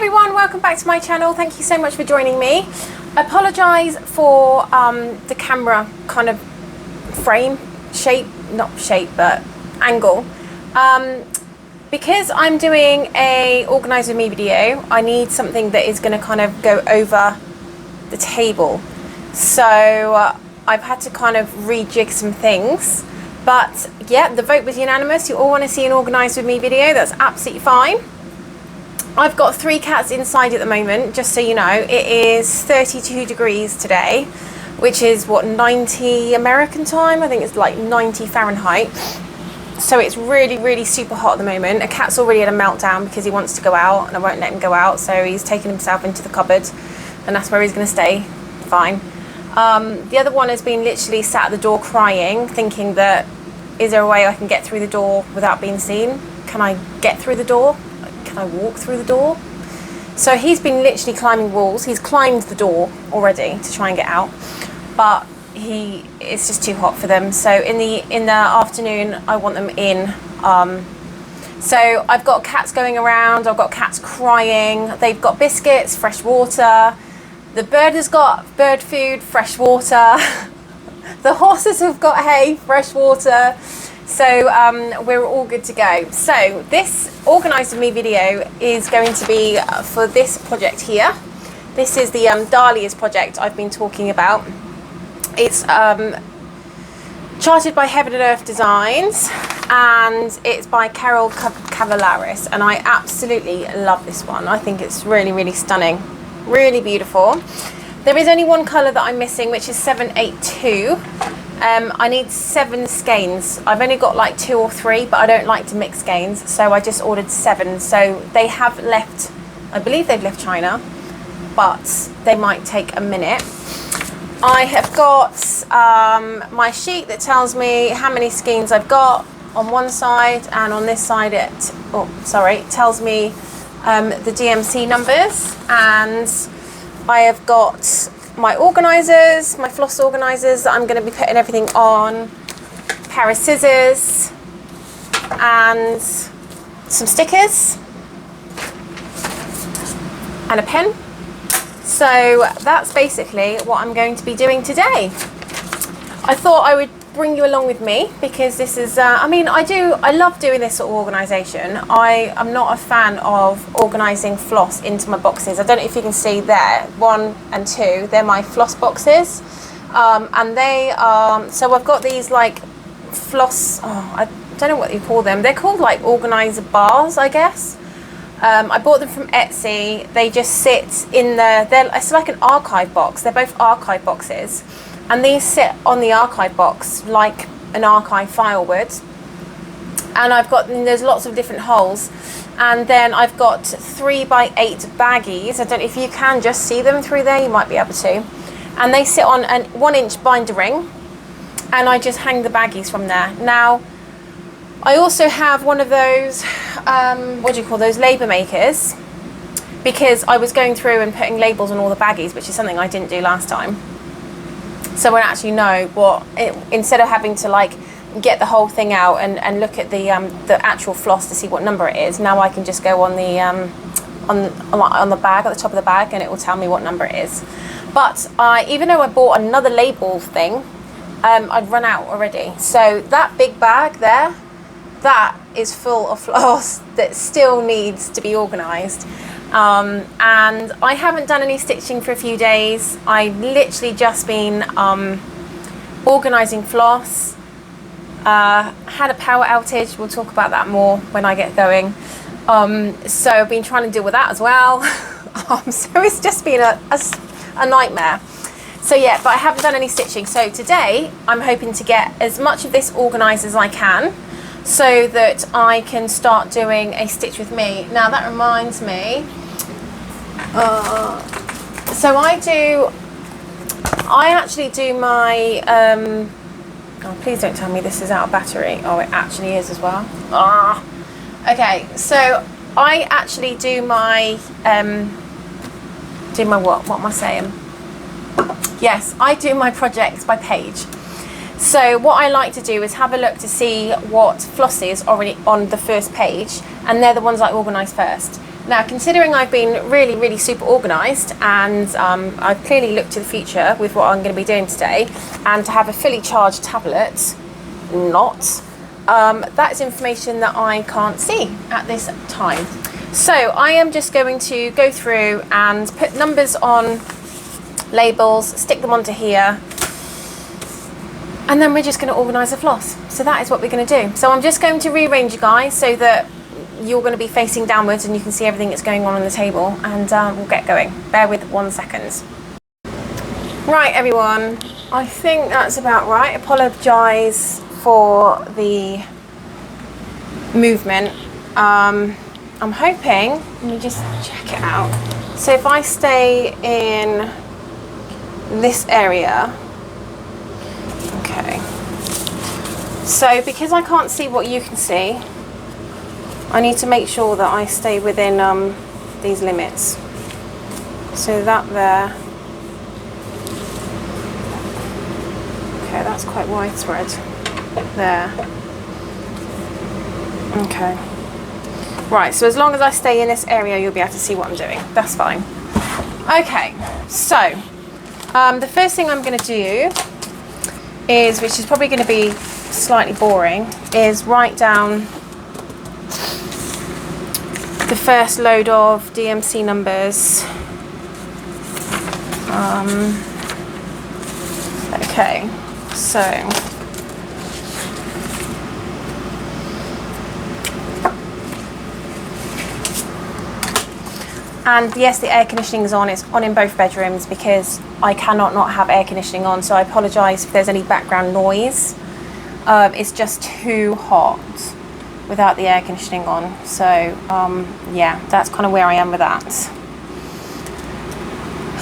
everyone, welcome back to my channel. Thank you so much for joining me. I apologise for the camera kind of frame, not shape, but angle. Because I'm doing a Organise With Me video, I need something that is going to kind of go over the table. So I've had to kind of rejig some things. But yeah, the vote was unanimous. You all want to see an Organise With Me video. That's absolutely fine. I've got 3 cats inside at the moment, just so you know. It is 32 degrees today, which is what, 90 American time? I think it's like 90 Fahrenheit. So it's really, really super hot at the moment. A cat's already had a meltdown because he wants to go out and I won't let him go out. So he's taken himself into the cupboard and that's where he's going to stay. Fine. The other one has been literally sat at the door crying, thinking that, is there a way I can get through the door without being seen? Can I get through the door? Can I walk through the door? So he's been literally climbing walls. He's climbed the door already to try and get out, but it's just too hot for them. So in the afternoon, I want them in. So I've got cats going around. I've got cats crying. They've got biscuits, fresh water. The bird has got bird food, fresh water. The horses have got hay, fresh water. So we're all good to go. So this Organise With Me video is going to be for this project here. This is the Dahlias project I've been talking about. It's charted by Heaven and Earth Designs and it's by Carol Cavallaris, and I absolutely love this one. I think it's really, really stunning, really beautiful. There is only one colour that I'm missing, which is 782. I need 7 skeins. I've only got like 2 or 3, but I don't like to mix skeins, so I just ordered 7. So they have left, I believe they've left China, but they might take a minute. I have got my sheet that tells me how many skeins I've got on one side, and on this side it tells me the DMC numbers, and I have got my organisers, my floss organisers that I'm going to be putting everything on, a pair of scissors and some stickers and a pen. So that's basically what I'm going to be doing today. I thought I would bring you along with me because this is, I love doing this sort of organisation. I am not a fan of organising floss into my boxes. I don't know if you can see there, 1 and 2, they're my floss boxes. And they are, so I've got these like floss, I don't know what you call them. They're called like organiser bars, I guess. I bought them from Etsy. They just sit in it's like an archive box. They're both archive boxes. And these sit on the archive box like an archive file would. And there's lots of different holes. And then I've got 3x8 baggies. I don't know if you can just see them through there, you might be able to. And they sit on a 1-inch binder ring. And I just hang the baggies from there. Now, I also have one of those, what do you call those, label makers. Because I was going through and putting labels on all the baggies, which is something I didn't do last time. So I actually know instead of having to like get the whole thing out and look at the actual floss to see what number it is, now I can just go on the bag, at the top of the bag, and it will tell me what number it is. But even though I bought another label thing, I'd run out already. So that big bag there, that is full of floss that still needs to be organised. And I haven't done any stitching for a few days. I've literally just been organising floss. Had a power outage. We'll talk about that more when I get going. So I've been trying to deal with that as well. So it's just been a nightmare. So yeah, but I haven't done any stitching. So today I'm hoping to get as much of this organised as I can, so that I can start doing a stitch with me. Now that reminds me, so I actually do my, oh please don't tell me this is out of battery. Oh, it actually is as well. Okay, so I actually do my, what am I saying? Yes, I do my projects by page. So what I like to do is have a look to see what floss is already on the first page, and they're the ones I organise first. Now, considering I've been really super organised, and I've clearly looked to the future with what I'm going to be doing today, and to have a fully charged tablet, that is information that I can't see at this time. So I am just going to go through and put numbers on labels, stick them onto here, and then we're just going to organise a floss. So that is what we're going to do. So I'm just going to rearrange you guys so that you're going to be facing downwards and you can see everything that's going on the table, and we'll get going. Bear with 1 second. Right, everyone, I think that's about right. Apologise for the movement. I'm hoping, let me just check it out. So if I stay in this area, okay. So because I can't see what you can see, I need to make sure that I stay within these limits. So that there. Okay, that's quite widespread. There. Okay. Right, so as long as I stay in this area, you'll be able to see what I'm doing. That's fine. Okay, so the first thing I'm going to do is, which is probably going to be slightly boring, is write down the first load of DMC numbers. Okay, so and yes, the air conditioning is on. It's on in both bedrooms because I cannot not have air conditioning on, so I apologise if there's any background noise. It's just too hot without the air conditioning on, so yeah, that's kind of where I am with that.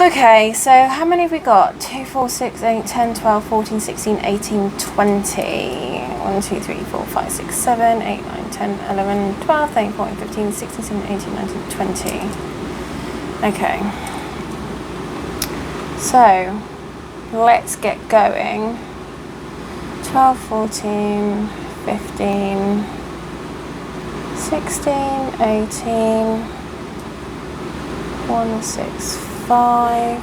Okay, so how many have we got? 2, 4, 6, 8, 10, 12, 14, 16, 18, 20. 1, 2, 3, 4, 5, 6, 7, 8, 9, 10, 11, 12, 13, 14, 15, 16, 17, 18, 19, 20. Okay. So, let's get going. 12, 14, 15, 16, 18, 165,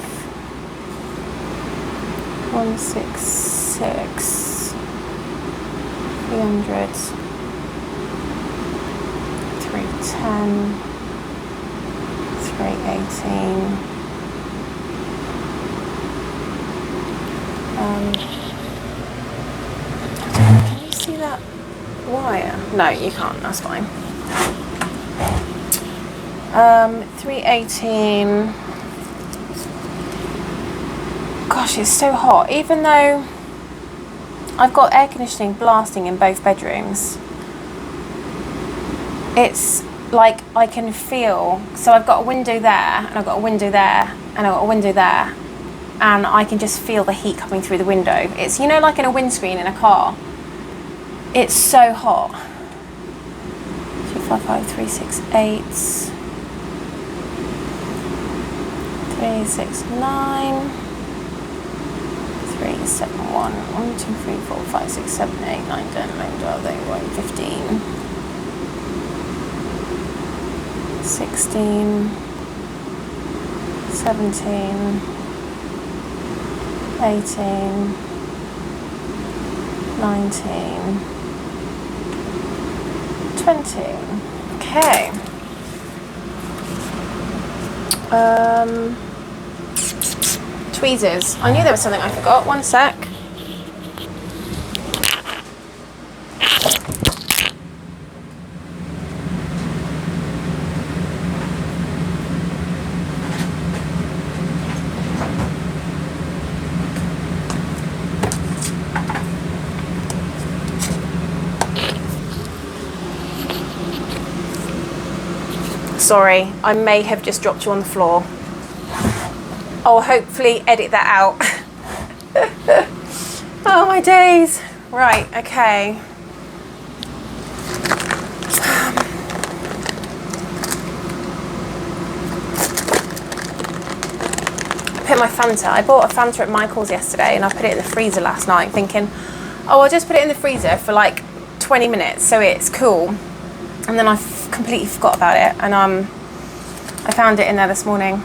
166, 300, 310, 318. Can you see that wire? No, you can't, that's fine. 318. Gosh, it's so hot. Even though I've got air conditioning blasting in both bedrooms, it's like I can feel, so I've got a window there, and I've got a window there, and I've got a window there, and I can just feel the heat coming through the window. It's, you know, like in a windscreen in a car. It's so hot. 2, 5, 5, 3, 6, 8, 3, 6, 9, 3, 7, 1, 1, 2, 3, 4, 5, 6, 7, 8, 9, 10, 11, 12, 13, 15, 16, 17, 18, 19, 20. Okay. Tweezers. I knew there was something I forgot. 1 sec. Sorry, I may have just dropped you on the floor. I'll hopefully edit that out. Oh my days. Right, okay. Put my Fanta. I bought a Fanta at Michael's yesterday and I put it in the freezer last night thinking, oh, I'll just put it in the freezer for like 20 minutes so it's cool. And then I completely forgot about it, and I found it in there this morning.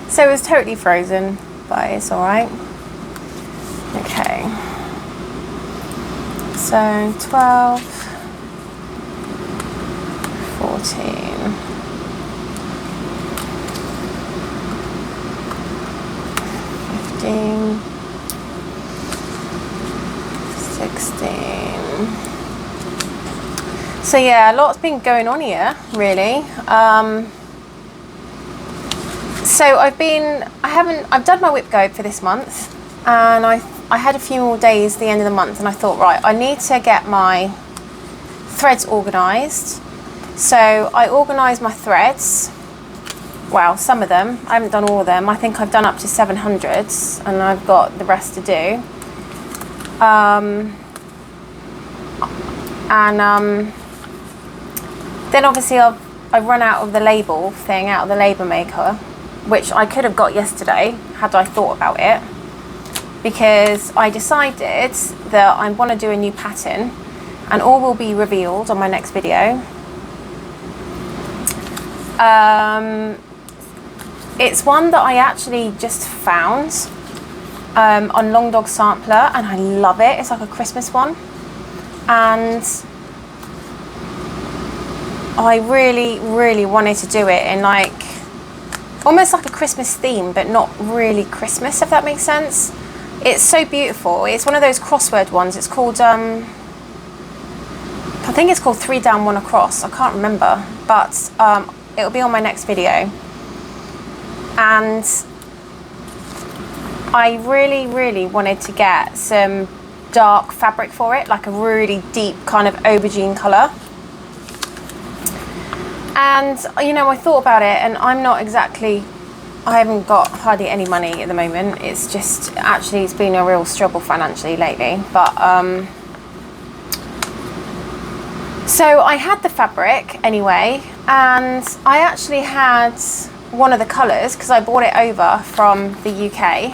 So it was totally frozen, but it's all right. Okay. So 12, 14, 15, 16. So yeah, a lot's been going on here, really. So I've done my whip go for this month, and I had a few more days at the end of the month, and I thought, right, I need to get my threads organised. So I organised my threads. Well, some of them. I haven't done all of them. I think I've done up to 700s, and I've got the rest to do. Then obviously I've run out of the label thing, out of the label maker, which I could have got yesterday had I thought about it, because I decided that I want to do a new pattern, and all will be revealed on my next video. It's one that I actually just found on Long Dog Sampler, and I love it. It's like a Christmas one, and I really, really wanted to do it in like almost like a Christmas theme, but not really Christmas, if that makes sense. It's so beautiful. It's one of those crossword ones. It's called I think it's called 3 Down 1 Across. I can't remember, but it'll be on my next video. And I really, really wanted to get some dark fabric for it, like a really deep kind of aubergine colour. And, you know, I thought about it, and I haven't got hardly any money at the moment. It's just, actually, it's been a real struggle financially lately. But, so I had the fabric anyway, and I actually had one of the colours, because I bought it over from the UK,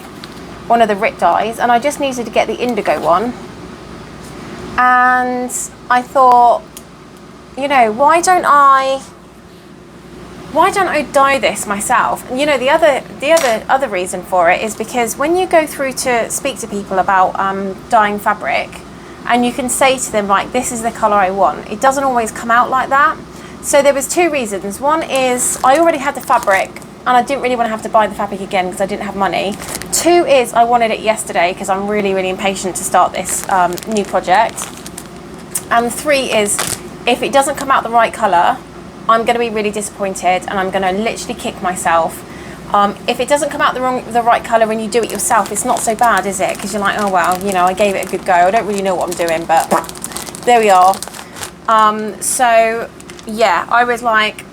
one of the Rit dyes, and I just needed to get the indigo one. And I thought, you know, why don't I dye this myself? And, you know, the other reason for it is because when you go through to speak to people about dyeing fabric, and you can say to them, like, this is the colour I want, it doesn't always come out like that. So there was 2 reasons. One is I already had the fabric, and I didn't really want to have to buy the fabric again because I didn't have money. 2 is I wanted it yesterday because I'm really, really impatient to start this new project. And 3 is if it doesn't come out the right colour, I'm going to be really disappointed, and I'm going to literally kick myself. If it doesn't come out the right colour when you do it yourself, it's not so bad, is it? Because you're like, oh well, you know, I gave it a good go. I don't really know what I'm doing, but there we are. So yeah, I was like,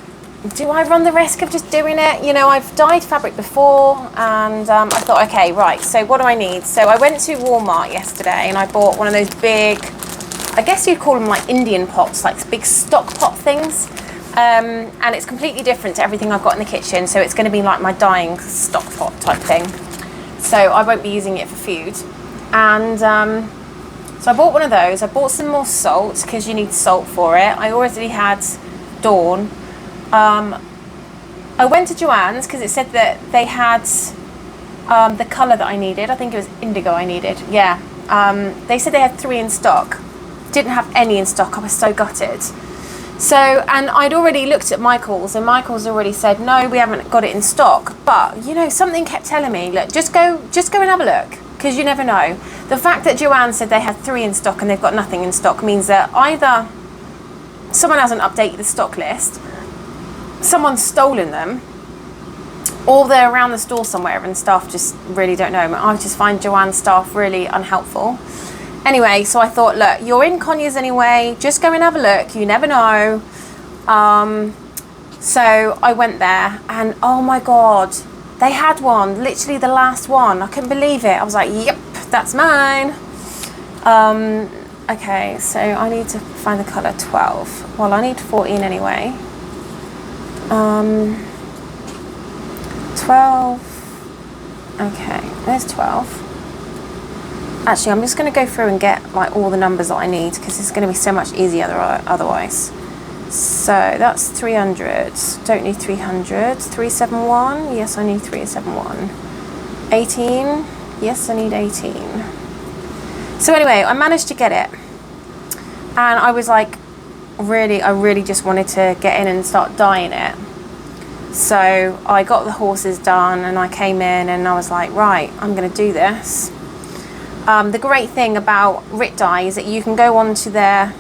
do I run the risk of just doing it? You know, I've dyed fabric before, and I thought, okay, right, so what do I need? So I went to Walmart yesterday, and I bought one of those big, I guess you'd call them like Indian pots, like big stock pot things. And it's completely different to everything I've got in the kitchen, so it's going to be like my dyeing stock pot type thing. So I won't be using it for food. And so I bought one of those. I bought some more salt, because you need salt for it. I already had Dawn. I went to Joann's because it said that they had the colour that I needed. I think it was indigo I needed. Yeah. They said they had 3 in stock. Didn't have any in stock. I was so gutted. So, and I'd already looked at Michael's, and Michael's already said, no, we haven't got it in stock. But, you know, something kept telling me, look, just go and have a look, because you never know. The fact that Joanne said they had 3 in stock and they've got nothing in stock means that either someone hasn't updated the stock list, someone's stolen them, or they're around the store somewhere and staff just really don't know. I just find Joanne's staff really unhelpful. Anyway, so I thought, look, you're in Conyers anyway, just go and have a look, you never know. So I went there, and oh my God, they had one, literally the last one. I couldn't believe it. I was like, yep, that's mine. Okay, so I need to find the colour 12. Well, I need 14 anyway. 12. Okay, there's 12. Actually, I'm just going to go through and get like all the numbers that I need, because it's going to be so much easier otherwise. So that's 300. Don't need 300. 371. Yes, I need 371. 18. Yes, I need 18. So anyway, I managed to get it. And I was like, I really just wanted to get in and start dyeing it. So I got the horses done and I came in and I was like, right, I'm going to do this. The great thing about Rit Dye is that you can go onto their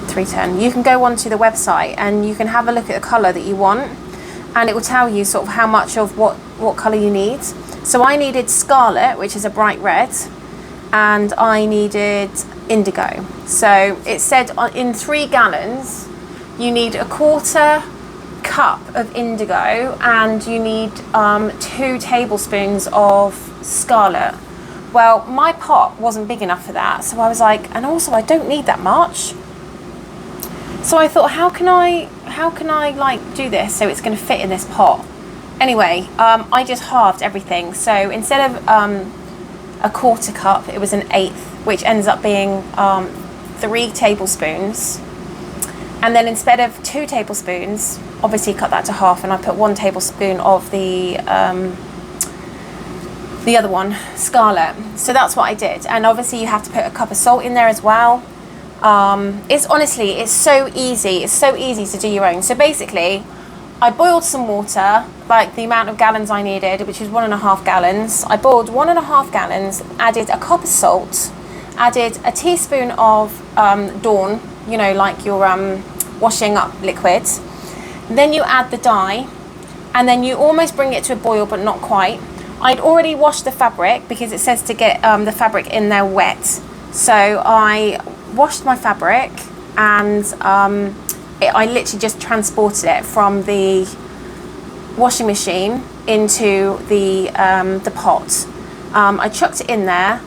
310. You can go onto the website and you can have a look at the colour that you want, and it will tell you sort of how much of what colour you need. So I needed scarlet, which is a bright red, and I needed indigo. So it said in 3 gallons you need a 1/4 cup of indigo and you need 2 tablespoons of scarlet. Well, my pot wasn't big enough for that, so I was like, and also I don't need that much. So I thought, how can I like do this so it's going to fit in this pot? Anyway, I just halved everything. So instead of a 1/4 cup, it was an 1/8, which ends up being 3 tablespoons. And then instead of 2 tablespoons, obviously cut that to half, and I put 1 tablespoon of the other one, scarlet. So that's what I did. And obviously you have to put a cup of salt in there as well. It's so easy. It's so easy to do your own. So basically, I boiled some water, like the amount of gallons I needed, which is 1.5 gallons. I boiled 1.5 gallons, added a cup of salt, added a teaspoon of Dawn, you know, like your washing up liquid. Then you add the dye, and then you almost bring it to a boil, but not quite. I'd already washed the fabric because it says to get the fabric in there wet. So I washed my fabric and I literally just transported it from the washing machine into the pot. I chucked it in there.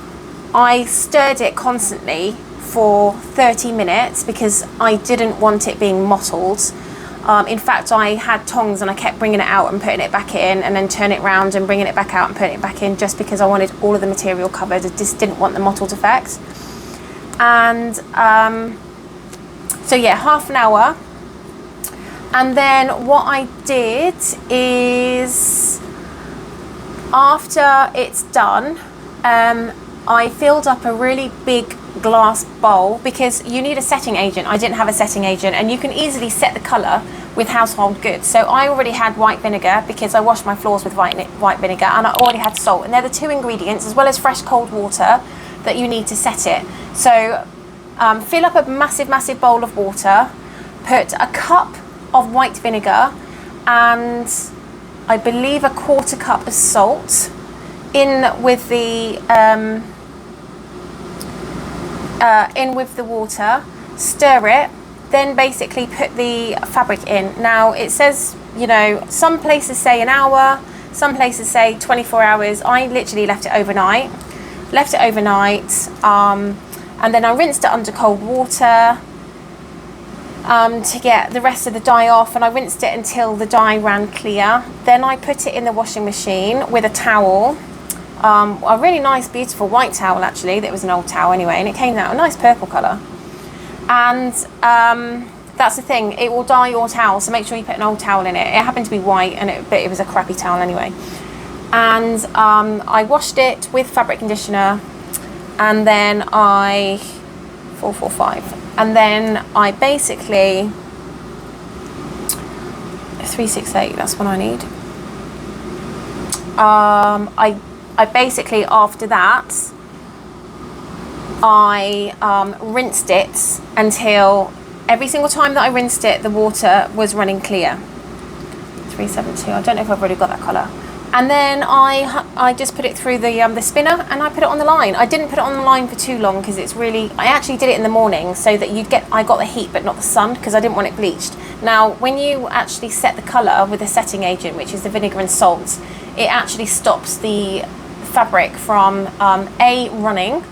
I stirred it constantly for 30 minutes because I didn't want it being mottled. In fact, I had tongs and I kept bringing it out and putting it back in, and then turn it round and bringing it back out and putting it back in, just because I wanted all of the material covered. I just didn't want the mottled effect. And so yeah, half an hour. And then what I did is, after it's done, I filled up a really big glass bowl, because you need a setting agent. I didn't have a setting agent, and you can easily set the colour with household goods. So I already had white vinegar because I washed my floors with white vinegar, and I already had salt, and they're the 2 ingredients, as well as fresh cold water, that you need to set it. So fill up a massive bowl of water, put a cup of white vinegar and I believe a 1/4 cup of salt in with the water, stir it, then basically put the fabric in. Now it says, you know, some places say an hour, some places say 24 hours. I literally left it overnight, and then I rinsed it under cold water to get the rest of the dye off, and I rinsed it until the dye ran clear. Then I put it in the washing machine with a towel, a really nice beautiful white towel actually, that was an old towel anyway, and it came out a nice purple colour. And that's the thing, it will dye your towel, so make sure you put an old towel in it. It happened to be white, but it was a crappy towel anyway. And I washed it with fabric conditioner, and then 445, and then I basically 368, that's what I need. I basically, after that, I rinsed it until every single time that I rinsed it, the water was running clear. 372, I don't know if I've already got that colour. And then I just put it through the spinner, and I put it on the line. I didn't put it on the line for too long because it's really, I actually did it in the morning so that I got the heat but not the sun, because I didn't want it bleached. Now, when you actually set the colour with a setting agent, which is the vinegar and salt, it actually stops the fabric from A, running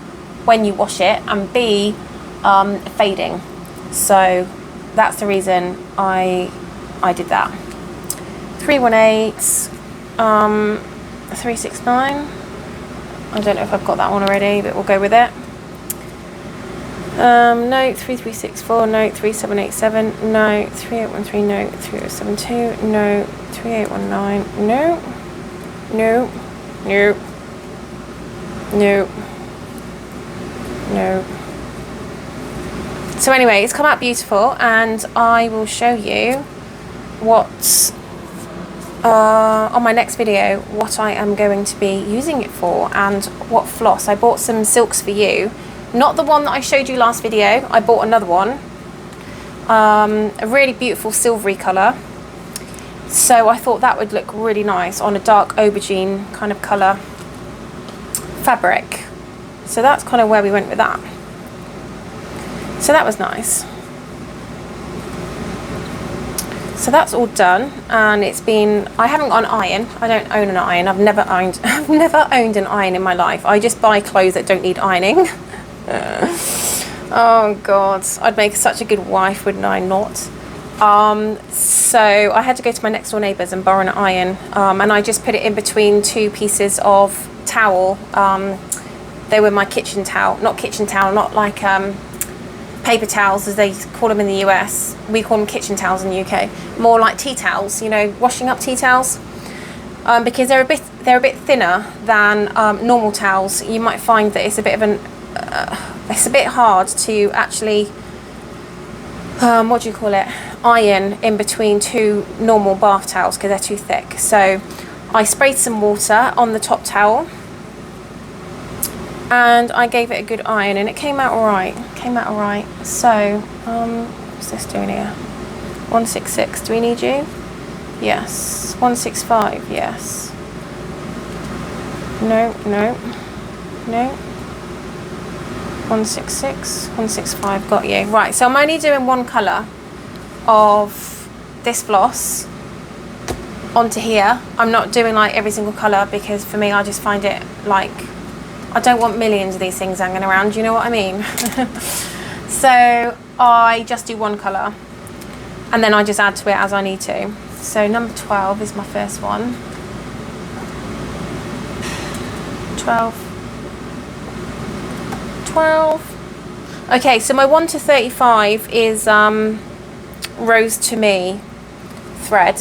when you wash it, and B, fading. So that's the reason I did that. 318, 369. I don't know if I've got that one already, but we'll go with it. No, 3364, no, 3787, no, 3813, no, 3072, no, 3819, no, no, no, no, no. So anyway, it's come out beautiful, and I will show you what, on my next video, what I am going to be using it for and what floss. I bought some silks for you. Not the one that I showed you last video, I bought another one. A really beautiful silvery colour. So I thought that would look really nice on a dark aubergine kind of colour fabric. So that's kind of where we went with that. So that was nice. So that's all done, and it's been, I haven't got an iron. I don't own an iron. I've never owned an iron in my life. I just buy clothes that don't need ironing. Oh God, I'd make such a good wife, wouldn't I not? So I had to go to my next door neighbours and borrow an iron, and I just put it in between two pieces of towel. They were my kitchen towel, not like paper towels as they call them in the US. We call them kitchen towels in the UK. More like tea towels, you know, washing up tea towels, because they're a bit thinner than normal towels. You might find that it's a bit of an it's a bit hard to actually what do you call it, iron in between two normal bath towels because they're too thick. So I sprayed some water on the top towel and I gave it a good iron, and it came out alright. So what's this doing here? 166, do we need you? Yes. 165, yes. No. 166, 165, got you. Right, so I'm only doing one colour of this floss onto here. I'm not doing like every single colour because for me I just find it like, I don't want millions of these things hanging around, you know what I mean? So I just do one colour and then I just add to it as I need to. So number 12 is my first one. 12. Okay, so my 1 to 35 is Rose to Me thread.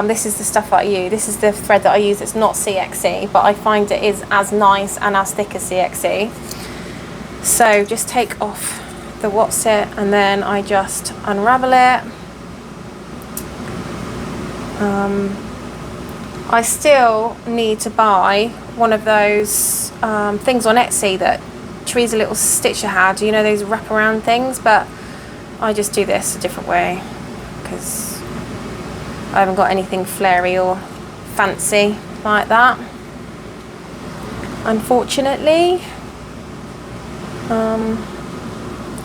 This is the stuff I use. This is the thread that I use. It's not CXC, but I find it is as nice and as thick as CXC. So just take off the what's it, and then I just unravel it. I still need to buy one of those things on Etsy that Teresa Little Stitcher had, you know, those wraparound things, but I just do this a different way because I haven't got anything flary or fancy like that, unfortunately.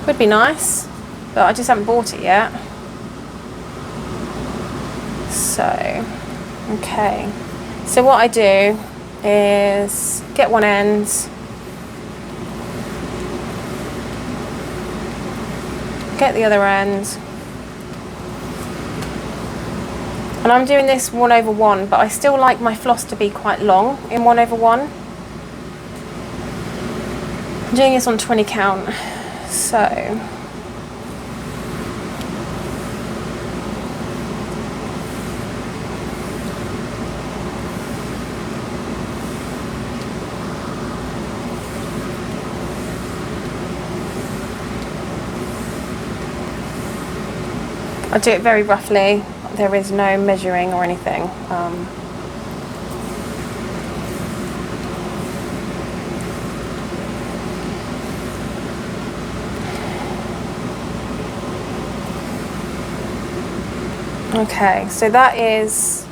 Would be nice, but I just haven't bought it yet. So okay, so what I do is get one end, get the other end, and I'm doing this 1/1, but I still like my floss to be quite long in 1/1. I'm doing this on 20 count, so I do it very roughly. There is no measuring or anything. Okay, so that's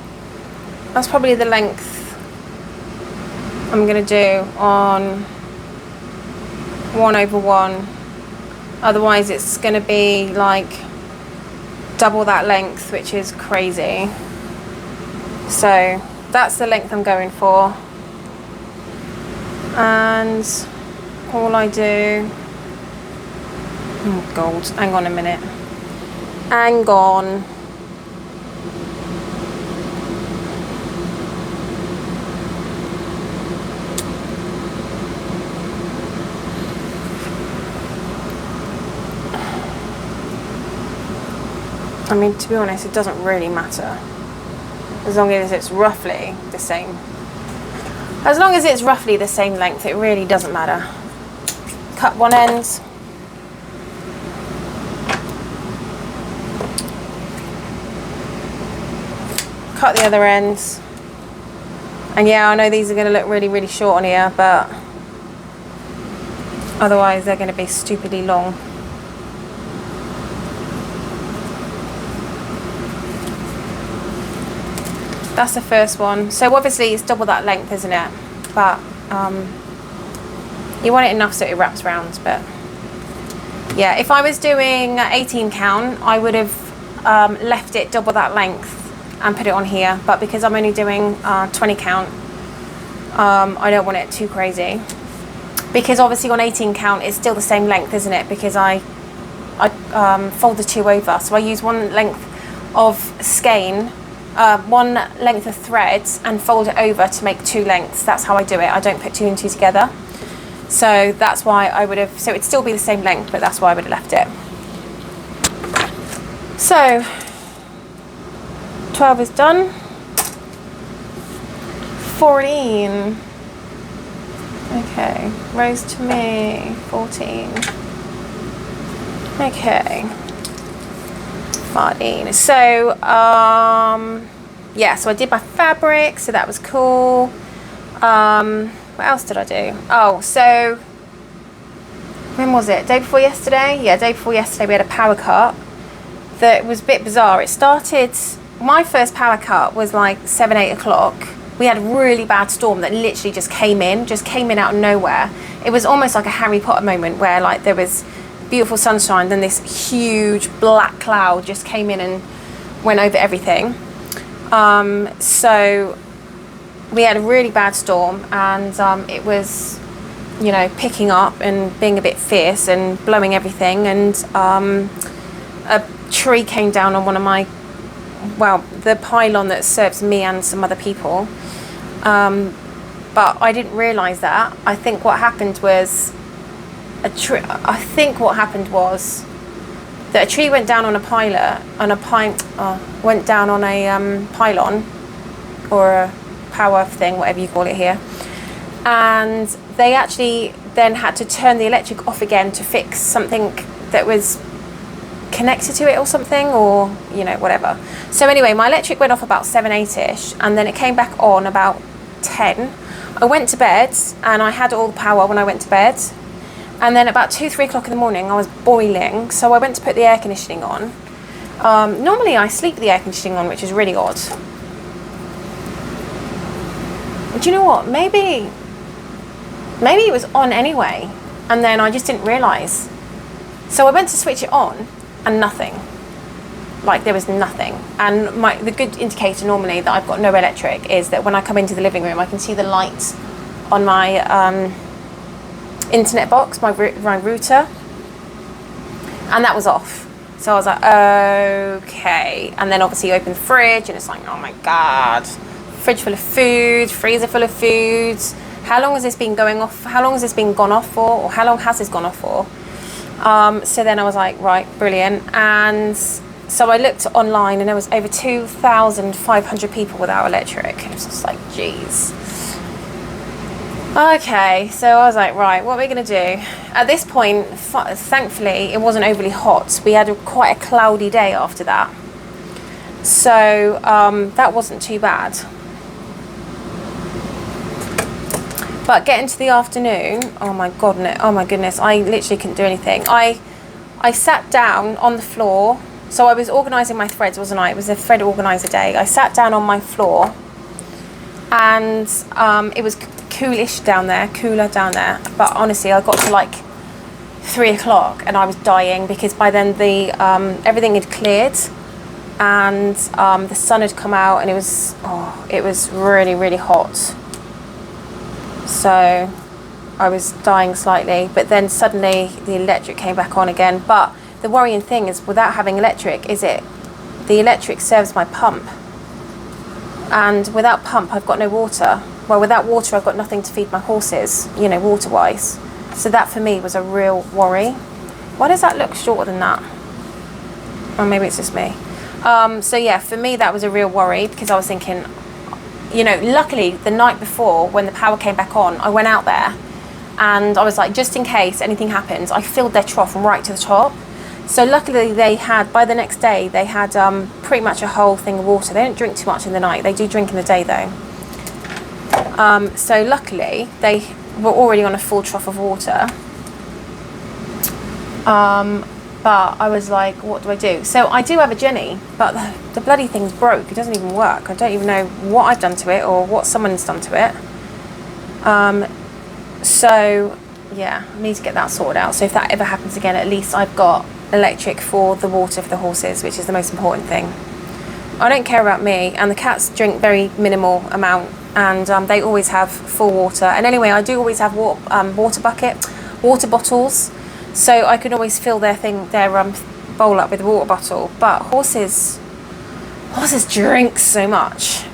probably the length I'm gonna do on 1/1. Otherwise it's gonna be like double that length, which is crazy. So that's the length I'm going for, and all I do, oh God, hang on a minute, hang on. I mean, to be honest, it doesn't really matter. As long as it's roughly the same. As long as it's roughly the same length, it really doesn't matter. Cut one end. Cut the other ends. And yeah, I know these are going to look really, really short on here, but otherwise they're going to be stupidly long. That's the first one. So obviously it's double that length, isn't it? But you want it enough so it wraps around. But yeah, if I was doing 18 count, I would have left it double that length and put it on here. But because I'm only doing 20 count, I don't want it too crazy. Because obviously on 18 count it's still the same length, isn't it? Because I fold the two over. So I use one length of skein, one length of threads, and fold it over to make two lengths. That's how I do it. I don't put two and two together. So that's why I would have, so it'd still be the same length, but that's why I would have left it. So 12 is done. 14. Okay, rose to me. 14. Okay. 14. So yeah, so I did my fabric, so that was cool. What else did I do? Oh, so when was it? Day before yesterday? Yeah, day before yesterday we had a power cut that was a bit bizarre. It started, my first power cut was like 7, 8 o'clock. We had a really bad storm that literally just came in out of nowhere. It was almost like a Harry Potter moment where like there was beautiful sunshine, then this huge black cloud just came in and went over everything. So we had a really bad storm, and it was, you know, picking up and being a bit fierce and blowing everything, and a tree came down on one of my, well, the pylon that serves me and some other people, but I didn't realise that. I think what happened was that a tree went down on a went down on a pylon, or a power thing, whatever you call it here, and they actually then had to turn the electric off again to fix something that was connected to it or something, or you know, whatever. So anyway, my electric went off about 7, 8ish, and then it came back on about 10. I went to bed and I had all the power when I went to bed, and then about 2, 3 o'clock in the morning I was boiling, so I went to put the air conditioning on. Normally I sleep with the air conditioning on, which is really odd. Do you know what? Maybe it was on anyway, and then I just didn't realise. So I went to switch it on, and nothing. Like, there was nothing. And the good indicator normally that I've got no electric is that when I come into the living room, I can see the light on my internet box, my router, and that was off. So I was like, okay. And then obviously you open the fridge, and it's like, oh my God. Fridge full of food, freezer full of foods. How long has this been going off? How long has this been gone off for? Or how long has this gone off for? So then I was like, right, brilliant. And so I looked online, and there was over 2,500 people without electric. It was just like, geez. Okay, so I was like, right, what are we going to do? At this point, thankfully, it wasn't overly hot. We had quite a cloudy day after that. So that wasn't too bad. But getting to the afternoon, oh my goodness, I literally couldn't do anything. I sat down on the floor. So I was organising my threads, wasn't I? It was a thread organiser day. I sat down on my floor, and it was cooler down there. But honestly, I got to like 3 o'clock and I was dying, because by then the everything had cleared, and the sun had come out, and it was really, really hot. So I was dying slightly, but then suddenly the electric came back on again. But the worrying thing is, without having electric, the electric serves my pump, and without pump I've got no water. Well, without water I've got nothing to feed my horses, you know, water wise. So that for me was a real worry. Why does that look shorter than that? Or maybe it's just me. So yeah, for me that was a real worry, because I was thinking, you know, luckily the night before when the power came back on, I went out there and I was like, just in case anything happens, I filled their trough right to the top. So luckily they had, by the next day, they had pretty much a whole thing of water. They don't drink too much in the night. They do drink in the day though. So luckily they were already on a full trough of water. But I was like, what do I do? So I do have a Jenny, but the bloody thing's broke. It doesn't even work. I don't even know what I've done to it or what someone's done to it. So yeah, I need to get that sorted out. So if that ever happens again, at least I've got electric for the water for the horses, which is the most important thing. I don't care about me, and the cats drink very minimal amount, and they always have full water. And anyway, I do always have water bottles. So I can always fill their bowl up with a water bottle. But horses drink so much.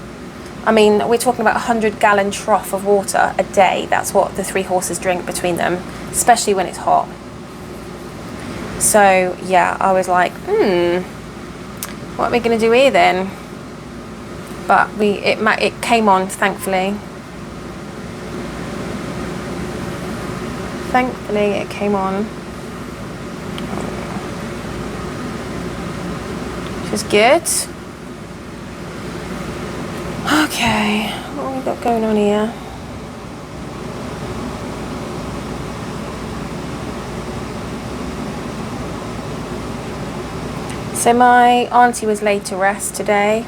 I mean, we're talking about 100-gallon trough of water a day. That's what the 3 horses drink between them, especially when it's hot. So yeah, I was like, what are we going to do here then? But it came on, thankfully. Thankfully, it came on. Which is good. Okay, what have we got going on here? So my auntie was laid to rest today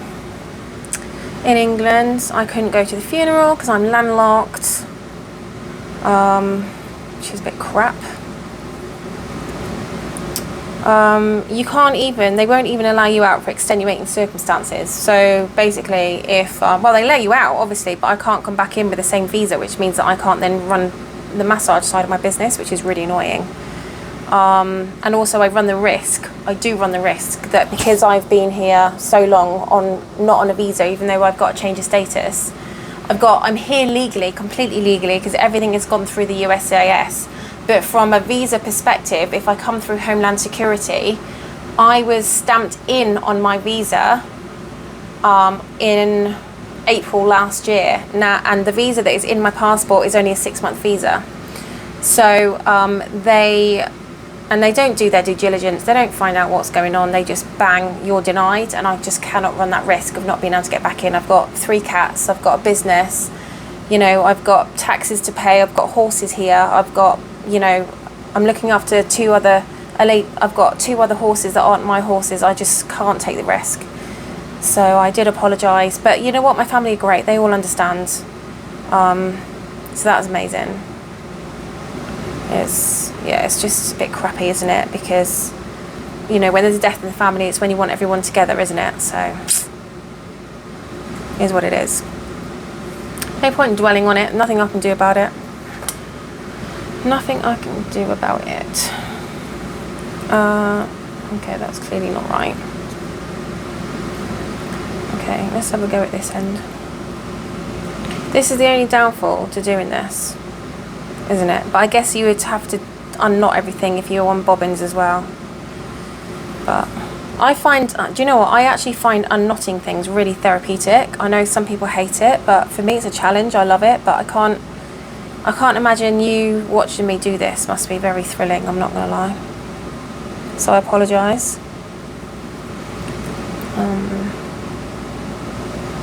in England. I couldn't go to the funeral because I'm landlocked, which is a bit crap. You can't even, they won't even allow you out for extenuating circumstances. So basically if, well, they let you out obviously, but I can't come back in with the same visa, which means that I can't then run the massage side of my business, which is really annoying. And also I do run the risk that because I've been here so long not on a visa, even though I've got a change of status, I'm here legally, completely legally, because everything has gone through the USCIS. But from a visa perspective, if I come through Homeland Security, I was stamped in on my visa in April last year. Now, and the visa that is in my passport is only a 6-month visa. So they don't do their due diligence. They don't find out what's going on. They just bang, you're denied. And I just cannot run that risk of not being able to get back in. I've got 3 cats. I've got a business. You know, I've got taxes to pay. I've got horses here. I've got, you know, I'm looking after I've got 2 other horses that aren't my horses. I just can't take the risk. So I did apologise. But you know what? My family are great. They all understand. So that was amazing. It's just a bit crappy, isn't it? Because, you know, when there's a death in the family, it's when you want everyone together, isn't it? So, here's what it is. No point in dwelling on it. Nothing I can do about it. Nothing I can do about it. Okay, that's clearly not right. Okay, let's have a go at this end. This is the only downfall to doing this, isn't it? But I guess you would have to unknot everything if you're on bobbins as well. But I find, do you know what? I actually find unknotting things really therapeutic. I know some people hate it, but for me it's a challenge. I love it, but I can't imagine you watching me do this. Must be very thrilling, I'm not gonna lie. So I apologise.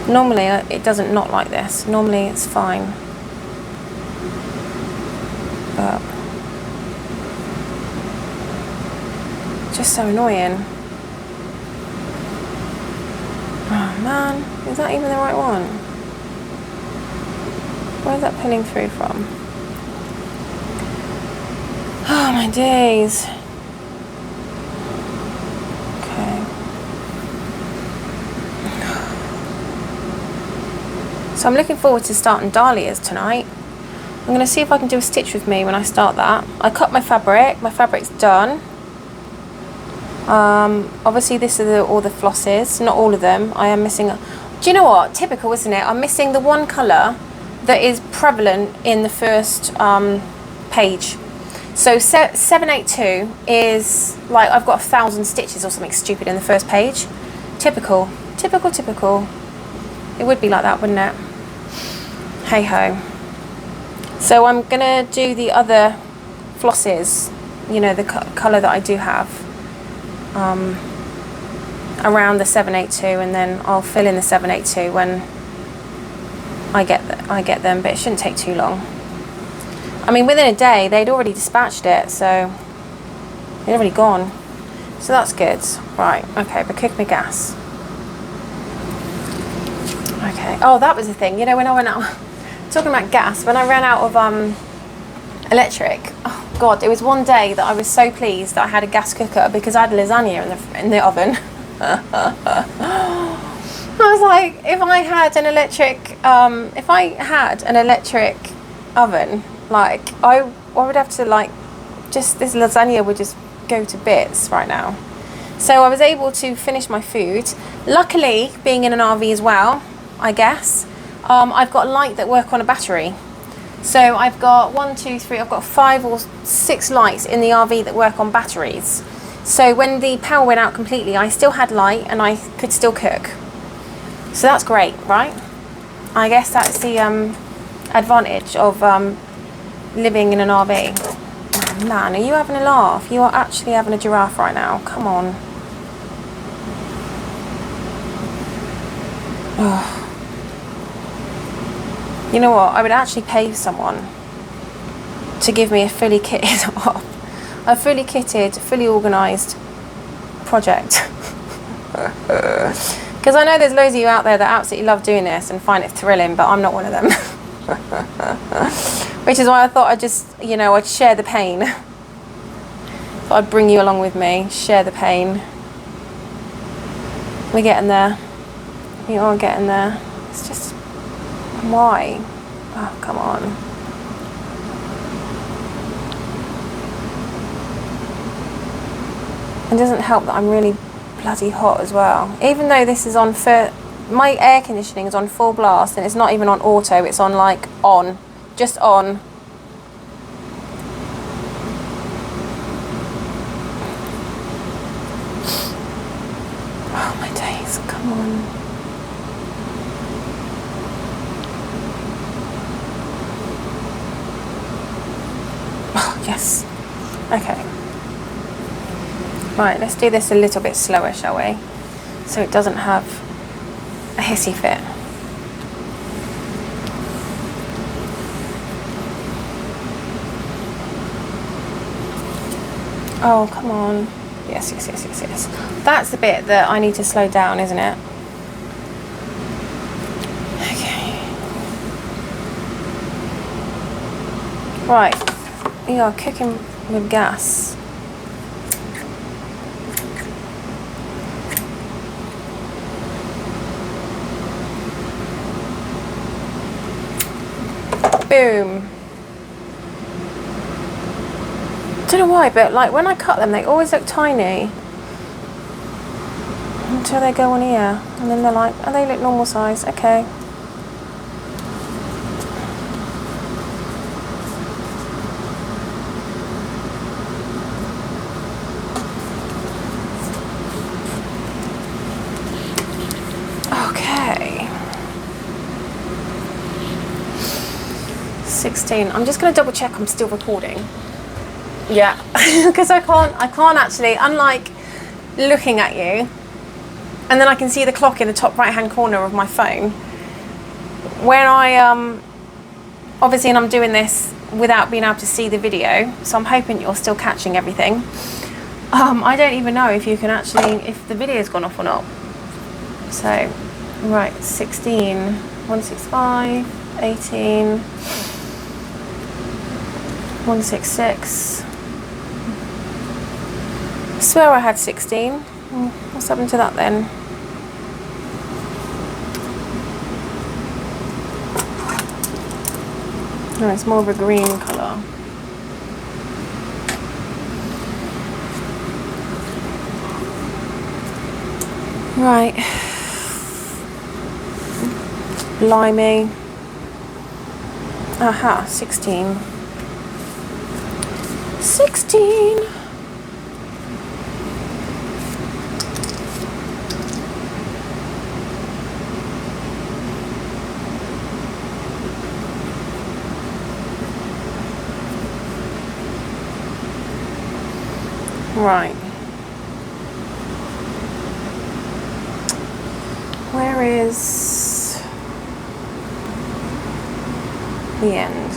Normally it doesn't knot like this. Normally it's fine. But just so annoying. Oh man, is that even the right one? Where's that pulling through from? Oh my days. Okay. So I'm looking forward to starting Dahlias tonight. I'm going to see if I can do a stitch with me when I start that. I cut my fabric's done. Obviously this is all the flosses, not all of them. I am missing, do you know what, typical isn't it? I'm missing the one colour that is prevalent in the first page. So 782 is like, I've got 1,000 stitches or something stupid in the first page. Typical. Typical. It would be like that, wouldn't it? Hey ho. So I'm gonna do the other flosses, you know, the colour that I do have, around the 782, and then I'll fill in the 782 when I get them, but it shouldn't take too long. I mean, within a day they'd already dispatched it, so they'd already gone, so that's good. Right, okay, but cook my gas. Okay. Oh, that was the thing, you know, when I went out talking about gas, when I ran out of electric, oh god, it was one day that I was so pleased that I had a gas cooker, because I had lasagna in the oven. I was like, if I had an electric oven, like I would have to, like, just, this lasagna would just go to bits right now. So I was able to finish my food. Luckily, being in an RV as well, I guess, I've got a light that work on a battery. So I've got 5 or 6 lights in the RV that work on batteries. So when the power went out completely, I still had light and I could still cook. So that's great, right? I guess that's the advantage of living in an RV. Oh, man, are you having a laugh? You are actually having a giraffe right now. Come on. Oh. You know what? I would actually pay someone to give me a fully kitted, fully organised project. Because I know there's loads of you out there that absolutely love doing this and find it thrilling, but I'm not one of them. Which is why I thought I'd just, you know, I'd share the pain. Thought I'd bring you along with me, share the pain. We're getting there. We are getting there. It's just, why? Oh, come on. It doesn't help that I'm really bloody hot as well. Even though this is on, my air conditioning is on full blast, and it's not even on auto, it's on, like, on. Just on. Oh my days, come on. Oh, yes. Okay. Right, let's do this a little bit slower, shall we? So it doesn't have a hissy fit. Oh, come on. Yes. That's the bit that I need to slow down, isn't it? Okay. Right. We are cooking with gas. Boom. Don't know why, but like when I cut them, they always look tiny until they go on here, and then they're like, oh, they look normal size. Okay. Okay. 16. I'm just going to double check I'm still recording. Yeah, because I can't actually, unlike looking at you, and then I can see the clock in the top right hand corner of my phone. When I, obviously, and I'm doing this without being able to see the video, so I'm hoping you're still catching everything. I don't even know if you can actually, if the video's gone off or not. So, right, 16, 165, 18, 166. I swear I had 16. What's happened to that then? No, it's more of a green colour. Right. Blimey. Aha, 16. 16! Right. Where is the end?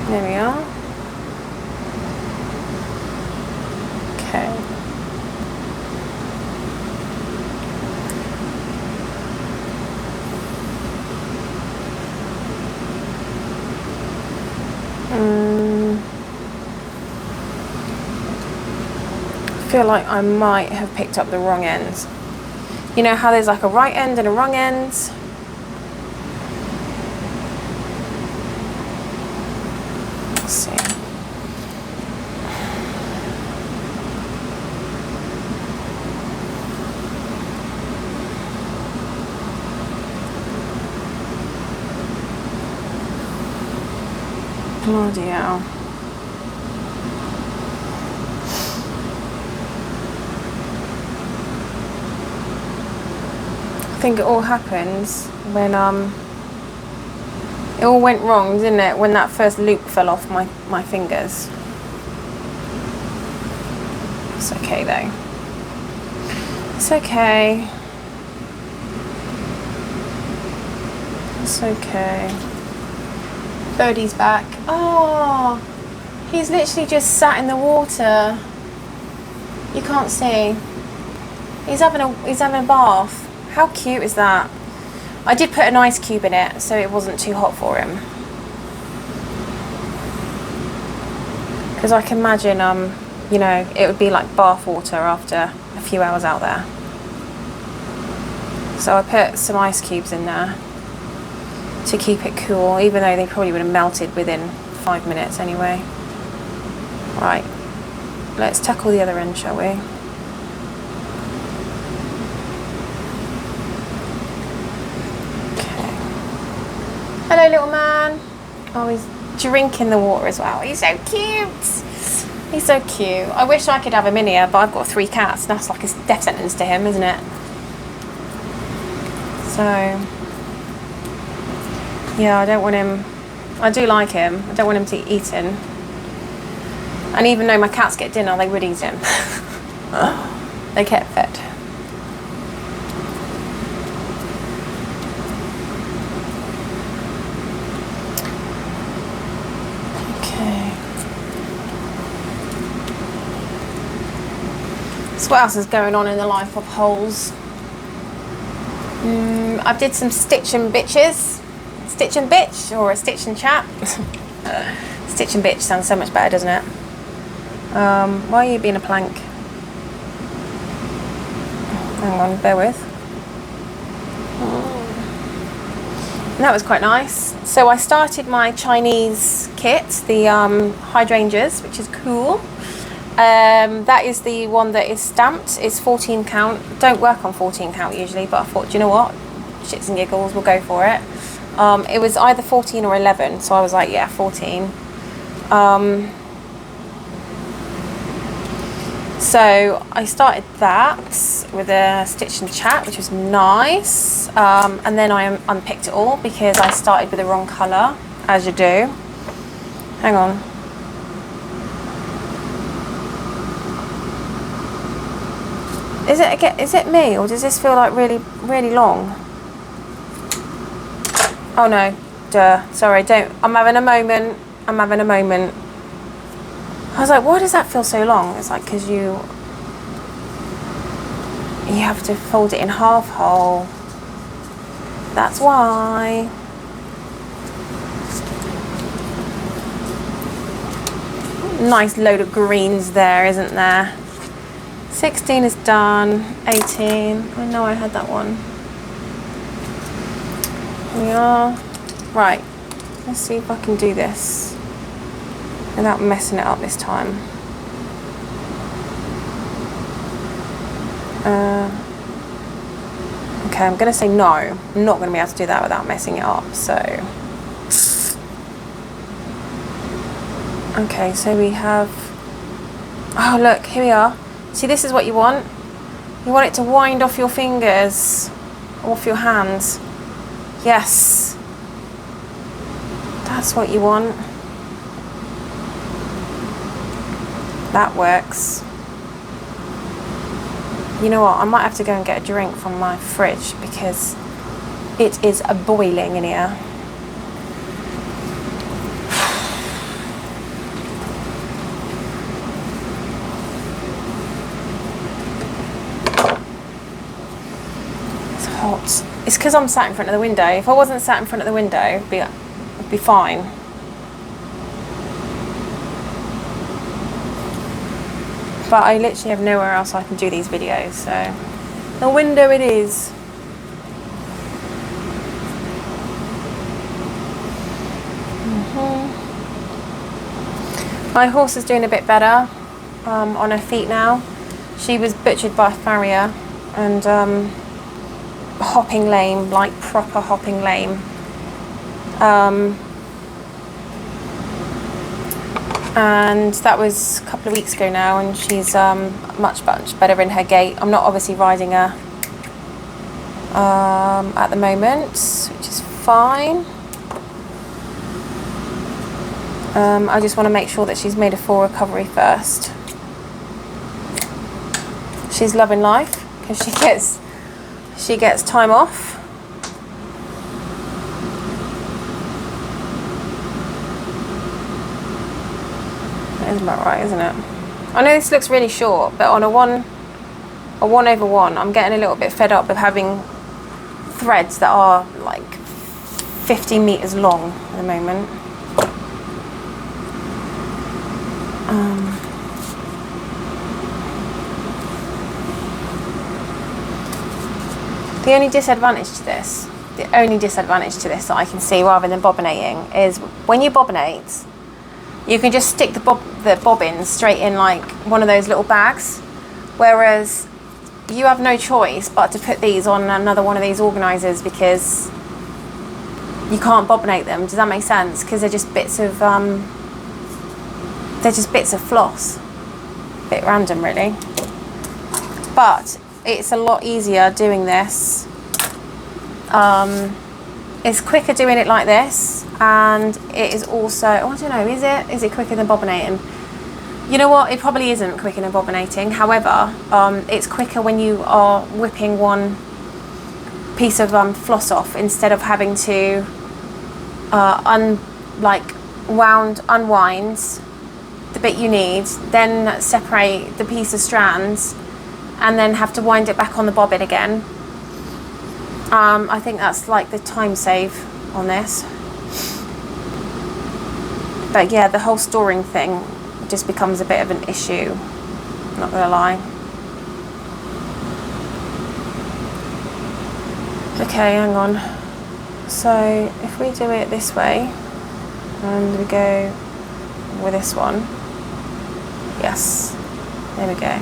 There we are. Okay. I feel like I might have picked up the wrong end. You know how there's like a right end and a wrong end? Let's see. Bloody hell. I think it all happens when it all went wrong, didn't it, when that first loop fell off my fingers. It's okay though. It's okay. It's okay. Birdie's back. Oh, he's literally just sat in the water. You can't see. He's having a bath. How cute is that? I did put an ice cube in it so it wasn't too hot for him. Because I can imagine, you know, it would be like bath water after a few hours out there. So I put some ice cubes in there to keep it cool, even though they probably would have melted within 5 minutes anyway. Right, let's tackle the other end, shall we? Hello, little man. Oh, he's drinking the water as well. He's so cute. He's so cute. I wish I could have him in here, but I've got 3 cats. That's like a death sentence to him, isn't it? So, yeah, I don't want him. I do like him. I don't want him to eat eaten. And even though my cats get dinner, they would eat him. They get fed. So what else is going on in the life of holes? I did some stitch and bitches. Stitch and bitch, or a stitch and chat. Stitch and bitch sounds so much better, doesn't it? Why are you being a plank? Hang on, bear with. And that was quite nice. So I started my Chinese kit, the hydrangeas, which is cool. That is the one that is stamped. It's 14 count. Don't work on 14 count usually, but I thought, do you know what? Shits and giggles, we'll go for it. It was either 14 or 11, so I was like, yeah, 14. So I started that with a stitch and chat, which was nice. And then I unpicked it all because I started with the wrong colour, as you do. Hang on. Is it me, or does this feel like really, really long? Oh no, duh, sorry, I'm having a moment. I was like, why does that feel so long? It's like, because you have to fold it in half whole. That's why. Nice load of greens there, isn't there? 16 is done. 18. I know I had that one. Here we are. Right. Let's see if I can do this without messing it up this time. Okay, I'm going to say no. I'm not going to be able to do that without messing it up. So. Okay, so we have. Oh, look, here we are. See, this is what you want. You want it to wind off your fingers, off your hands. Yes. that's what you want. That works. You know what, I might have to go and get a drink from my fridge because it is boiling in here. It's hot. It's because I'm sat in front of the window. If I wasn't sat in front of the window, it'd be fine. But I literally have nowhere else I can do these videos, so the window it is. My horse is doing a bit better on her feet now. She was butchered by a farrier and hopping lame, like proper hopping lame. And that was a couple of weeks ago now, and she's much better in her gait. I'm not obviously riding her at the moment, which is fine. I just want to make sure that she's made a full recovery first. She's loving life because she gets time off. That is about right, isn't it? I know this looks really short, but on a 1/1, I'm getting a little bit fed up with having threads that are like 50 meters long at the moment. The only disadvantage to this that I can see rather than bobinating is when you bobinate, you can just stick the bobbins straight in like one of those little bags, whereas you have no choice but to put these on another one of these organisers because you can't bobinate them. Does that make sense? Because they're just bits of floss. A bit random, really. But it's a lot easier doing this. It's quicker doing it like this, and it is also, I don't know, is it quicker than bobinating? You know what, it probably isn't quicker than bobinating. However, it's quicker when you are whipping one piece of floss off instead of having to unwind the bit you need, then separate the piece of strands, and then have to wind it back on the bobbin again. I think that's like the time save on this. But yeah, the whole storing thing just becomes a bit of an issue, I'm not gonna lie. Okay, hang on. So if we do it this way, and we go with this one, yes, there we go.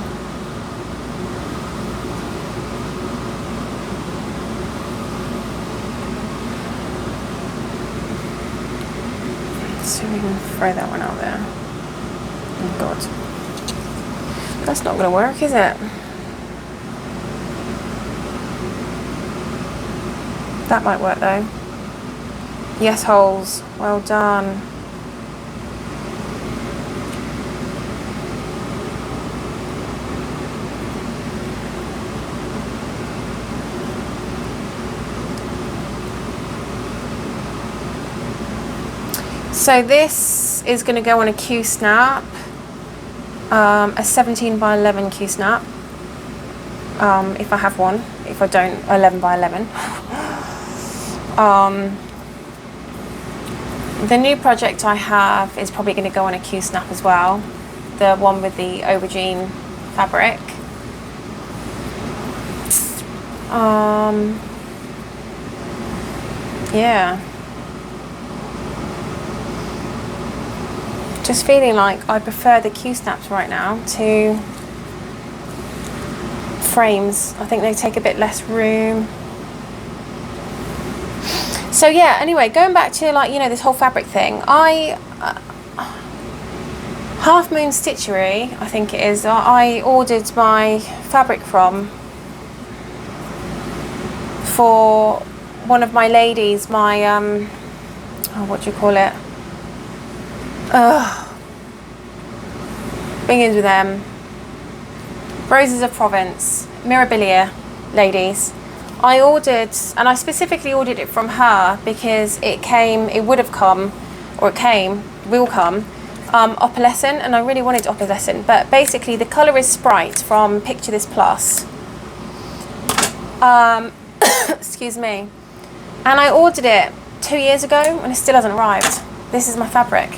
So we can throw that one out there. Oh God, that's not going to work, is it? That might work though. Yes, holes. Well done. So this is going to go on a Q snap, a 17 by 11 Q snap, if I have one. If I don't, 11 by 11. The new project I have is probably going to go on a Q snap as well, the one with the aubergine fabric. Yeah. Just feeling like I prefer the Q snaps right now to frames. I think they take a bit less room. So yeah, anyway, going back to like, you know, this whole fabric thing, Half Moon Stitchery, I think it is, I ordered my fabric from for one of my ladies, my oh, what do you call it? Begins with M. Roses of Provence, Mirabilia, ladies. I ordered, and I specifically ordered it from her because it would have come, or will come, opalescent, and I really wanted opalescent, but basically the colour is Sprite from Picture This Plus. Excuse me. And I ordered it 2 years ago and it still hasn't arrived. This is my fabric.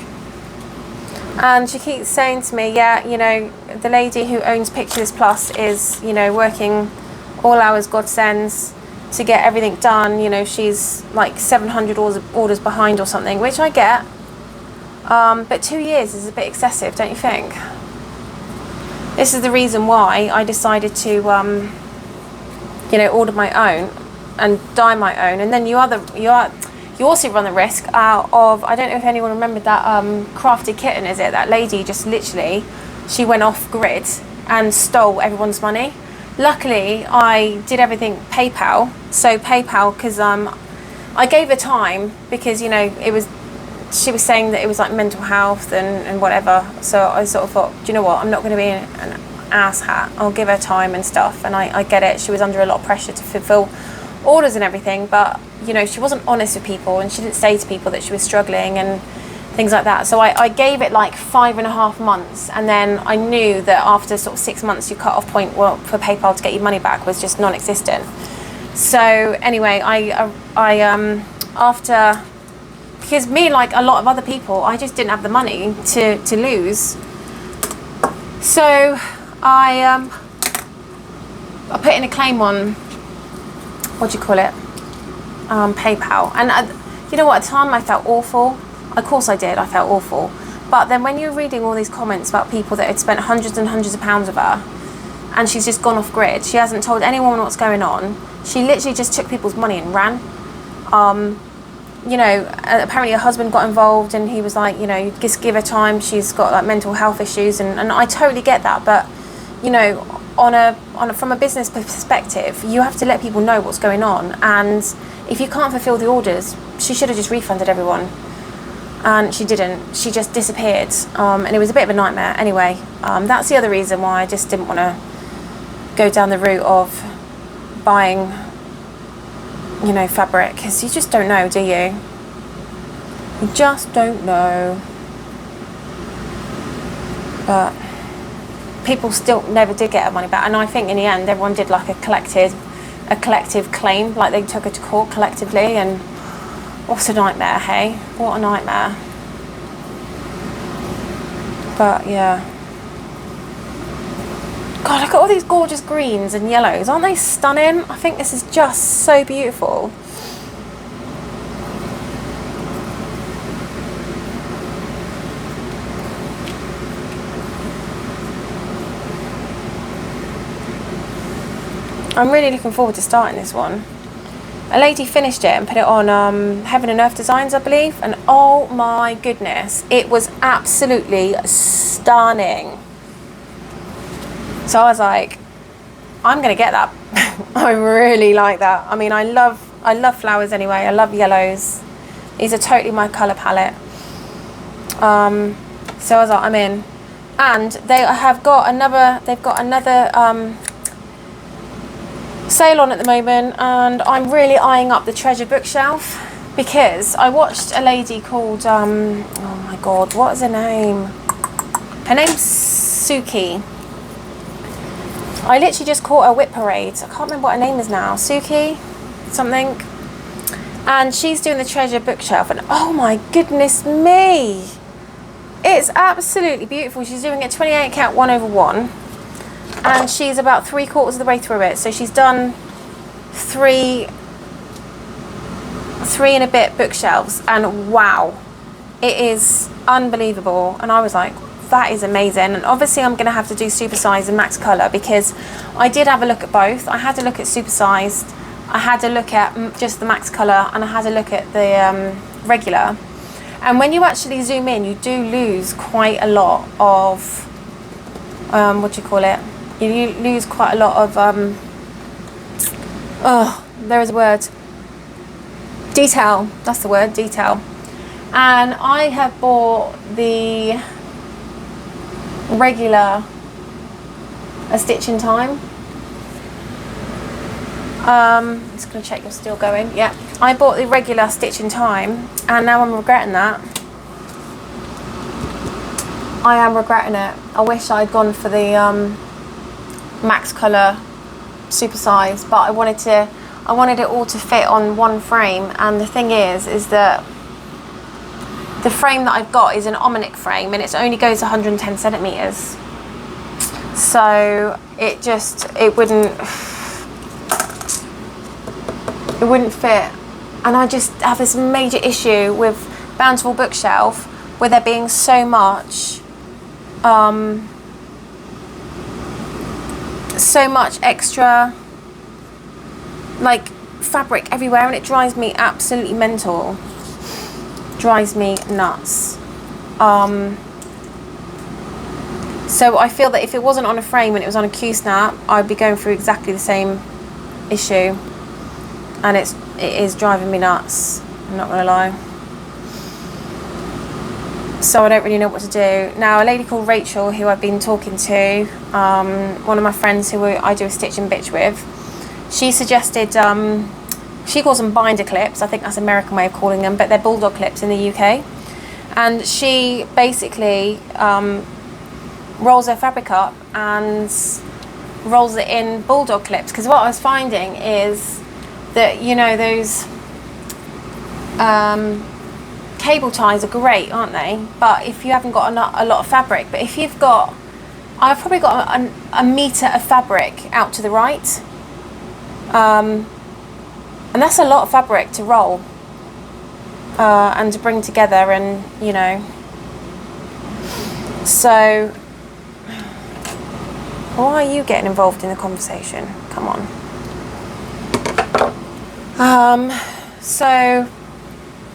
And she keeps saying to me, yeah, you know, the lady who owns Picture This Plus is, you know, working all hours God sends to get everything done. You know, she's like 700 orders behind or something, which I get. But 2 years is a bit excessive, don't you think? This is the reason why I decided to, you know, order my own and dye my own. And then you also run the risk of, I don't know if anyone remembered that Crafted Kitten, is it? That lady just literally, she went off grid and stole everyone's money. Luckily, I did everything PayPal. So PayPal, because I gave her time because, you know, she was saying that it was like mental health and whatever. So I sort of thought, do you know what? I'm not going to be an ass hat. I'll give her time and stuff. And I get it. She was under a lot of pressure to fulfill orders and everything, but you know, she wasn't honest with people and she didn't say to people that she was struggling and things like that. So I gave it like 5.5 months, and then I knew that after sort of 6 months your cut-off point for PayPal to get your money back was just non-existent. So anyway, I after, because me, like a lot of other people, I just didn't have the money to lose. So I put in a claim on, what do you call it, PayPal. And you know what, at the time I felt awful. Of course I did, I felt awful. But then when you're reading all these comments about people that had spent hundreds and hundreds of pounds with her, and she's just gone off grid, she hasn't told anyone what's going on, she literally just took people's money and ran. You know, apparently her husband got involved and he was like, you know, just give her time, she's got like mental health issues, and I totally get that. But you know, from a business perspective, you have to let people know what's going on, and if you can't fulfill the orders, she should have just refunded everyone, and she didn't. She just disappeared, and it was a bit of a nightmare. Anyway, that's the other reason why I just didn't want to go down the route of buying, you know, fabric, because you just don't know, do you? You just don't know. But people still never did get her money back, and I think in the end everyone did like a collective claim, like they took her to court collectively, and what a nightmare, hey? What a nightmare. But yeah, God, look at all these gorgeous greens and yellows, aren't they stunning? I think this is just so beautiful. I'm really looking forward to starting this one. A lady finished it and put it on Heaven and Earth Designs, I believe, and oh my goodness, it was absolutely stunning. So I was like, I'm gonna get that. I really like that. I mean, I love flowers anyway. I love yellows. These are totally my colour palette. So I was like, I'm in. And they've got another sale on at the moment, and I'm really eyeing up the treasure bookshelf, because I watched a lady called oh my god, what is her name? Her name's Suki. I literally just caught her Whip Parade. I can't remember what her name is now. Suki something. And she's doing the treasure bookshelf, and oh my goodness me, it's absolutely beautiful. She's doing it 28 count 1/1. And she's about 3/4 of the way through it. So she's done three and a bit bookshelves, and wow, it is unbelievable. And I was like, that is amazing. And obviously I'm going to have to do supersized and max color, because I did have a look at both. I had to look at supersized, I had to look at just the max color, and I had to look at the regular. And when you actually zoom in, you do lose quite a lot of what do you call it? You lose quite a lot of there is a word, detail. That's the word, detail. And I have bought the regular A Stitch in Time. I'm just going to check you're still going. Yeah, I bought the regular Stitch in Time, and now I'm regretting that. I am regretting it. I wish I'd gone for the Max Colour super size, but I wanted it all to fit on one frame. And the thing is that the frame that I've got is an Omnic frame, and it only goes 110 centimeters. So it wouldn't fit. And I just have this major issue with Bountiful Bookshelf, with there being so much extra like fabric everywhere, and it drives me absolutely mental. Drives me nuts. So I feel that if it wasn't on a frame and it was on a Q-snap, I'd be going through exactly the same issue, and it is driving me nuts, I'm not gonna lie. So I don't really know what to do. Now, a lady called Rachel, who I've been talking to, one of my friends who I do a stitch and bitch with, she suggested, she calls them binder clips. I think that's an American way of calling them, but they're bulldog clips in the UK. And she basically rolls her fabric up and rolls it in bulldog clips. Because what I was finding is that, you know, those cable ties are great, aren't they? But if you haven't got a lot of fabric, but if you've got, I've probably got a metre of fabric out to the right. And that's a lot of fabric to roll and to bring together, and you know. So why are you getting involved in the conversation? Come on. So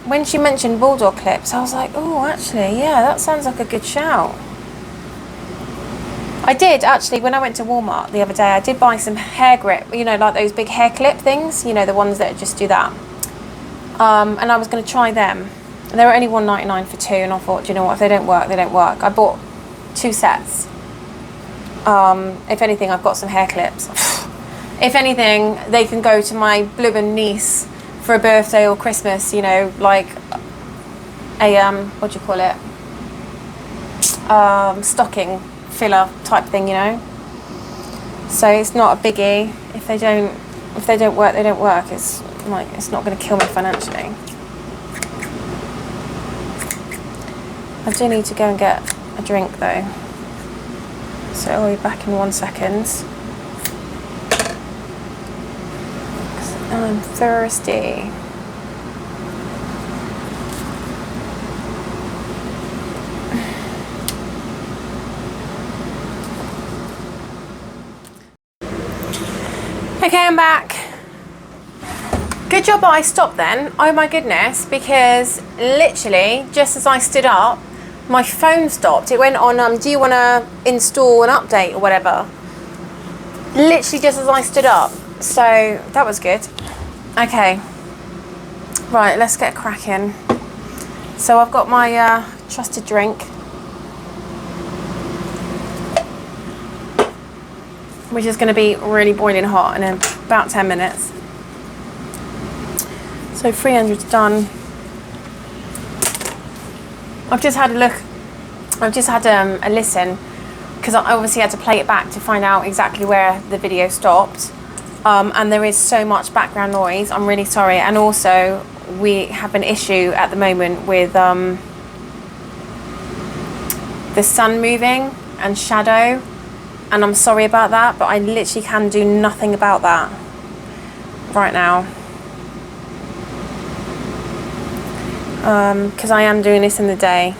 when she mentioned bulldog clips, I was like, oh, actually, yeah, that sounds like a good shout. I did actually, when I went to Walmart the other day, I did buy some hair grip, you know, like those big hair clip things, you know, the ones that just do that. And I was going to try them. They were only $1.99 for two, and I thought, you know what, if they don't work, they don't work. I bought 2 sets. If anything, I've got some hair clips. If anything, they can go to my bloomin' niece for a birthday or Christmas, you know, like a, what do you call it? Stocking filler type thing, you know. So it's not a biggie. If they don't work, they don't work. It's like, it's not going to kill me financially. I do need to go and get a drink though, so I'll be back in 1 second. I'm thirsty. Okay, I'm back. Good job I stopped then. Oh my goodness, because literally just as I stood up, my phone stopped. It went on, do you want to install an update or whatever? Literally just as I stood up. So that was good. Okay. Right, let's get cracking. So I've got my trusted drink, which is going to be really boiling hot in about 10 minutes. So 300's done. I've just had a look. I've just had a listen, because I obviously had to play it back to find out exactly where the video stopped. And there is so much background noise. I'm really sorry. And also, we have an issue at the moment with the sun moving and shadow. And I'm sorry about that, but I literally can do nothing about that right now. Because I am doing this in the day.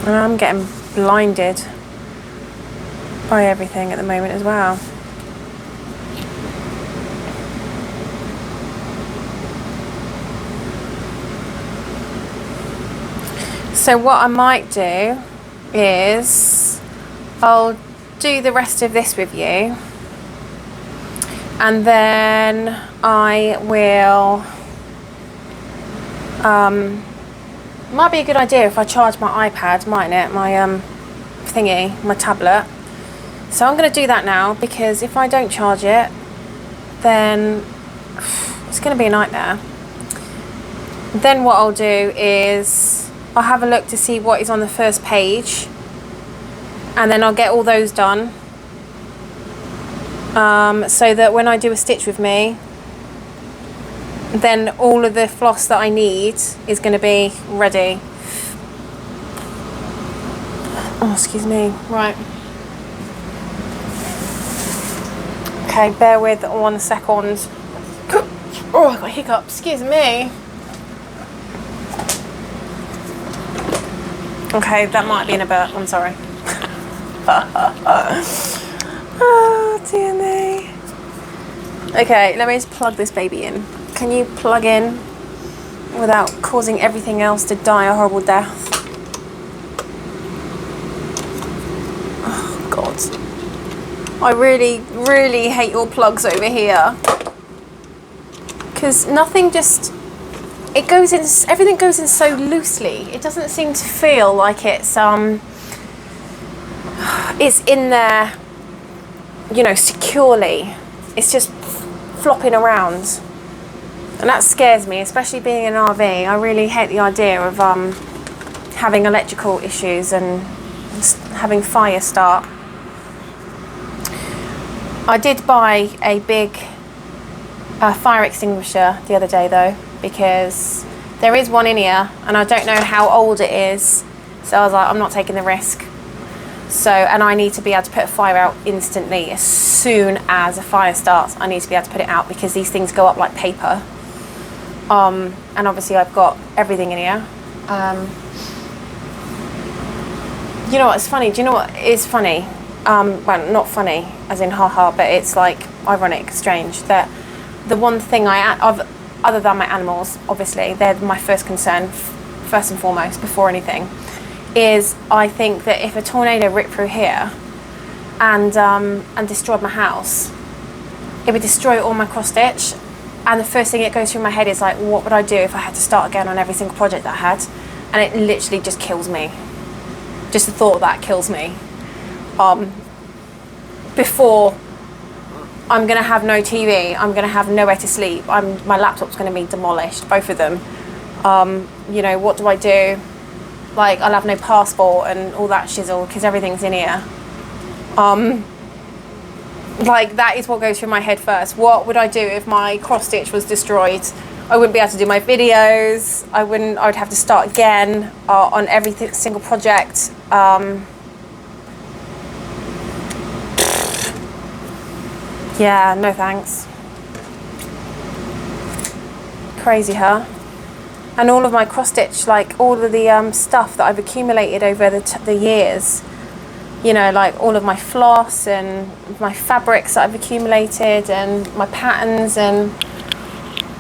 And I'm getting blinded by everything at the moment as well. So what I might do is I'll do the rest of this with you, And then I will, might be a good idea if I charge my iPad, mightn't it? My thingy, my tablet. So I'm going to do that now, because if I don't charge it, then it's going to be a nightmare. Then what I'll do is I'll have a look to see what is on the first page, and then I'll get all those done, so that when I do a stitch with me, then all of the floss that I need is going to be ready. Oh, excuse me. Right. Okay, bear with 1 second. Oh, I got a hiccup. Excuse me. Okay, that might be in a burp. I'm sorry. Oh, dear me. Okay, let me just plug this baby in. Can you plug in without causing everything else to die a horrible death? Oh, God. I really, really hate your plugs over here. Because nothing just... It goes in... Everything goes in so loosely. It doesn't seem to feel like it's in there, you know, securely. It's just flopping around. And that scares me, especially being in an RV. I really hate the idea of having electrical issues and having fire start. I did buy a big fire extinguisher the other day though, because there is one in here and I don't know how old it is. So I was like, I'm not taking the risk. So, and I need to be able to put a fire out instantly. As soon as a fire starts, I need to be able to put it out, because these things go up like paper. And obviously I've got everything in here. You know what's funny? Do you know what is funny? Well, not funny as in haha, but it's like ironic, strange, that the one thing other than my animals, obviously, they're my first concern, first and foremost, before anything, is I think that if a tornado ripped through here and destroyed my house, it would destroy all my cross stitch. And the first thing that goes through my head is like, what would I do if I had to start again on every single project that I had? And it literally just kills me. Just the thought of that kills me. Before I'm gonna have no TV, I'm gonna have nowhere to sleep, my laptop's gonna be demolished, both of them. You know, what do I do? Like, I'll have no passport and all that shizzle, because everything's in here. Like, that is what goes through my head first. What would I do if my cross stitch was destroyed? I wouldn't be able to do my videos. I would have to start again on every single project. Yeah, no thanks. Crazy, huh? And all of my cross stitch, like all of the stuff that I've accumulated over the years, you know, like all of my floss and my fabrics that I've accumulated and my patterns, and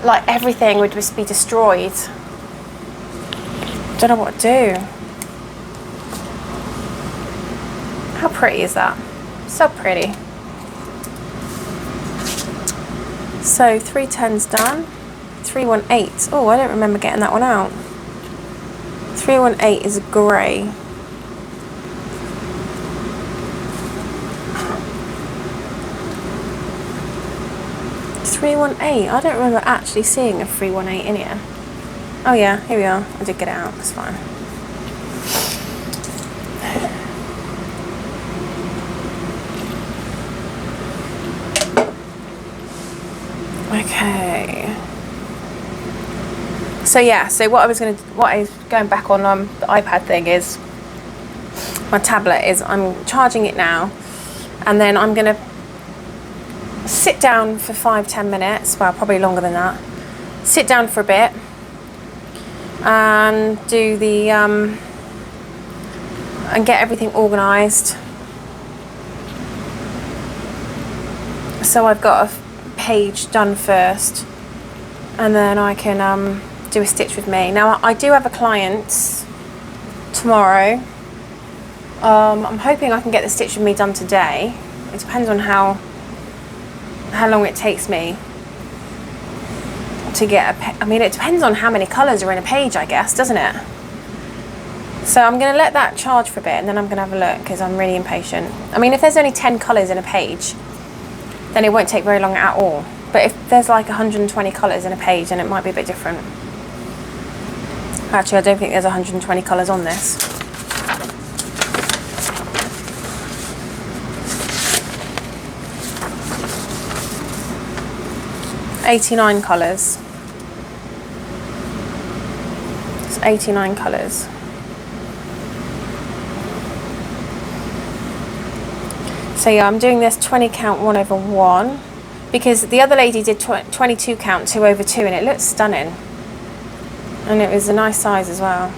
like everything would just be destroyed. Don't know what to do. How pretty is that? So pretty. So 310's done. 318. Oh, I don't remember getting that one out. 318 is grey. 318. I don't remember actually seeing a 318 in here. Oh yeah, here we are. I did get it out. That's fine. Okay. So yeah, so what I was going back on the iPad thing is my tablet is, I'm charging it now, and then I'm gonna sit down for 5-10 minutes, well probably longer than that, sit down for a bit and do the and get everything organised. So I've got a page done first, and then I can do a stitch with me. Now I do have a client tomorrow. I'm hoping I can get the stitch with me done today. It depends on how how long it takes me to get I mean, it depends on how many colours are in a page, I guess, doesn't it? So I'm going to let that charge for a bit, and then I'm going to have a look, because I'm really impatient. I mean, if there's only 10 colours in a page, then it won't take very long at all. But if there's like 120 colours in a page, then it might be a bit different. Actually, I don't think there's 120 colours on this. $89 colours. It's 89 colours. So yeah, I'm doing this 20 count 1/1, because the other lady did 22 count 2/2, and it looks stunning. And it was a nice size as well.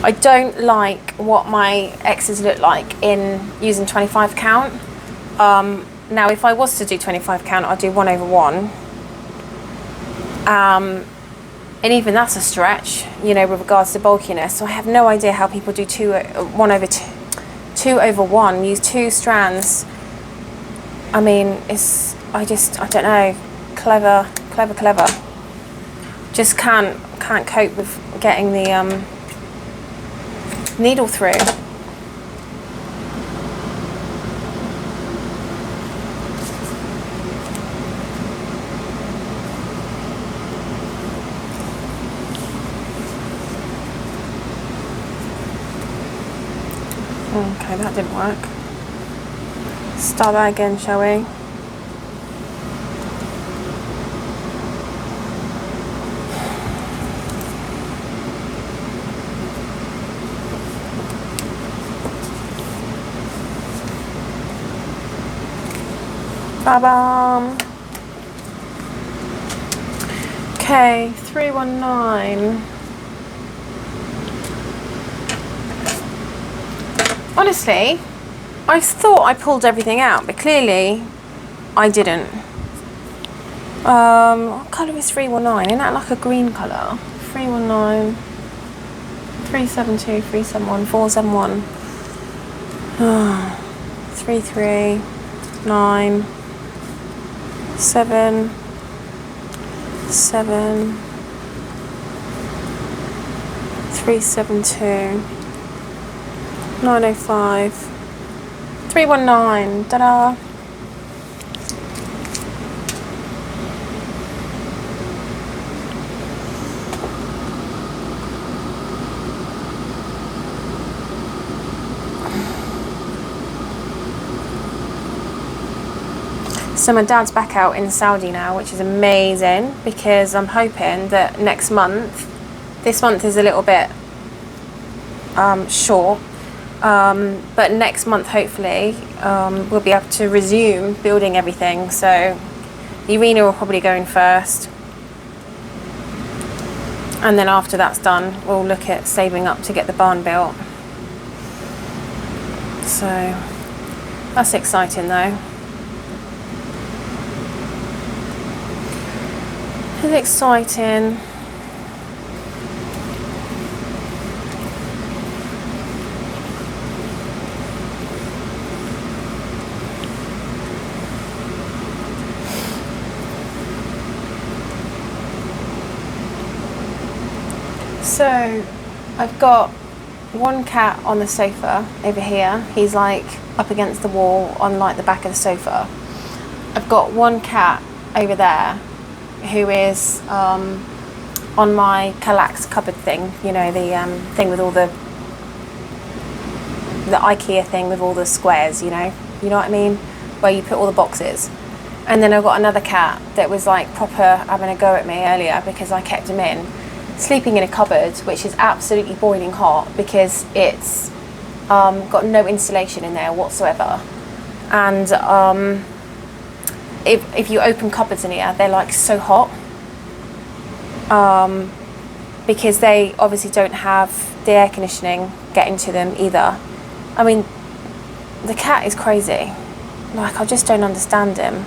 I don't like what my X's look like in using 25 count. Now, if I was to do 25 count, I'd do 1/1. And even that's a stretch, you know, with regards to bulkiness. So I have no idea how people do 2/1, use 2 strands. I mean, I don't know, clever. Just can't cope with getting the needle through. Okay, that didn't work. Start that again, shall we? Ba-bam. Okay, 319. Honestly, I thought I pulled everything out, but clearly I didn't. What colour is 319? Isn't that like a green colour? 319, 372, 371, 471, 339, 7, 372, 905, 319, ta-da! So my dad's back out in Saudi now, which is amazing, because I'm hoping that next month, this month is a little bit short, but next month hopefully we'll be able to resume building everything. So Irina will probably go in first, and then after that's done, we'll look at saving up to get the barn built. So that's exciting though. It's exciting. So I've got one cat on the sofa over here. He's like up against the wall on like the back of the sofa. I've got one cat over there who is on my Kallax cupboard thing, you know, the thing with all the IKEA thing with all the squares, you know what I mean, where you put all the boxes. And then I've got another cat that was like proper having a go at me earlier because I kept him in, sleeping in a cupboard which is absolutely boiling hot because it's got no insulation in there whatsoever. And if you open cupboards in here, they're like so hot, because they obviously don't have the air conditioning getting to them either. I mean, the cat is crazy. Like, I just don't understand him.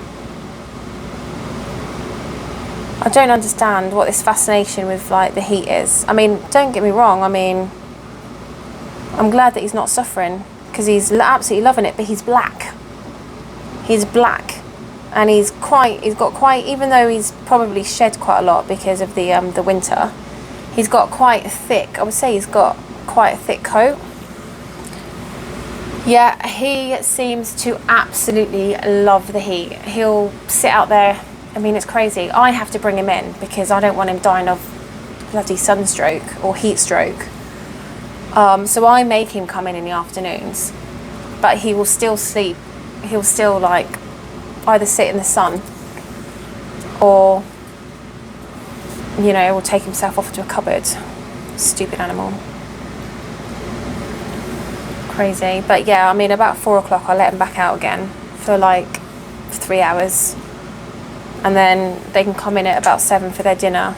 I don't understand what this fascination with like the heat is. I mean, don't get me wrong, I mean, I'm glad that he's not suffering because he's absolutely loving it, but he's black. He's black. and he's got quite, even though he's probably shed quite a lot because of the winter, he's got quite a thick, I would say he's got quite a thick coat. Yeah, he seems to absolutely love the heat. He'll sit out there. I mean, it's crazy. I have to bring him in because I don't want him dying of bloody sunstroke or heat stroke. So I make him come in the afternoons, but he will still sleep. He'll still like either sit in the sun or, you know, will take himself off to a cupboard. Stupid animal. Crazy. But yeah, I mean, about 4 o'clock I let him back out again for like 3 hours, and then they can come in at about 7 for their dinner.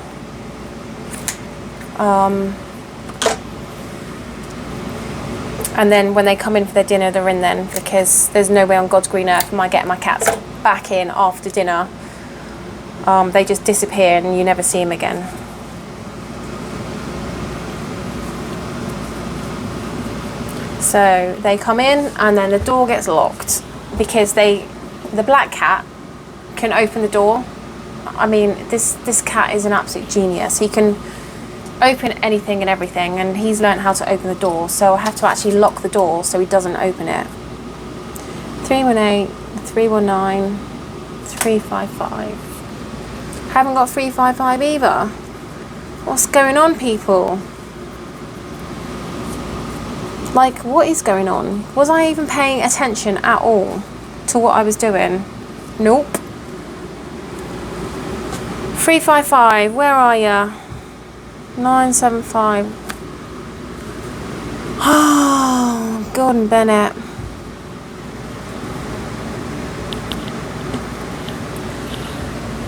And then when they come in for their dinner, they're in then, because there's no way on God's green earth am I getting my cats back in after dinner. They just disappear and you never see them again. So they come in and then the door gets locked because the black cat can open the door. I mean, this cat is an absolute genius. He can open anything and everything, and he's learned how to open the door, so I have to actually lock the door so he doesn't open it. 318 319 355. Haven't got 355 either. What's going on, people? Like, what is going on? Was I even paying attention at all to what I was doing? Nope. 355, where are ya? 975. Oh, Gordon Bennett.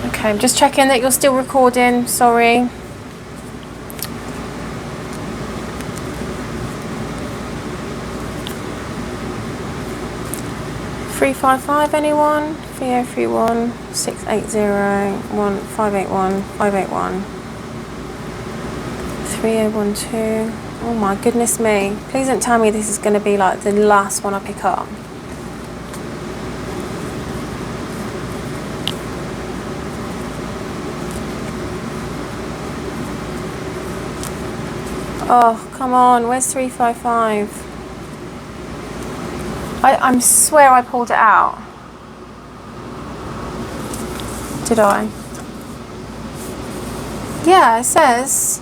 Okay, I'm just checking that you're still recording. Sorry. $355 anyone? 3031 680 1581 581 3012. Oh my goodness me. Please don't tell me this is going to be like the last one I pick up. Oh, come on. Where's 355? I swear I pulled it out. Did I? Yeah, it says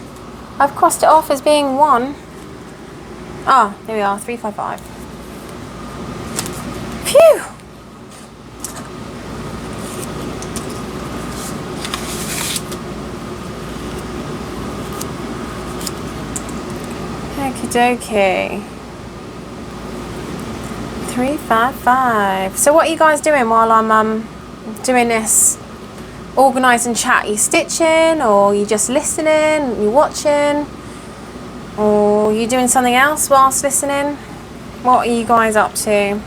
I've crossed it off as being one. Ah, there we are, 355. Phew! Okie dokie. 355. So what are you guys doing while I'm doing this Organise and chat? Are you stitching, or are you just listening, you watching, or are you doing something else whilst listening? What are you guys up to?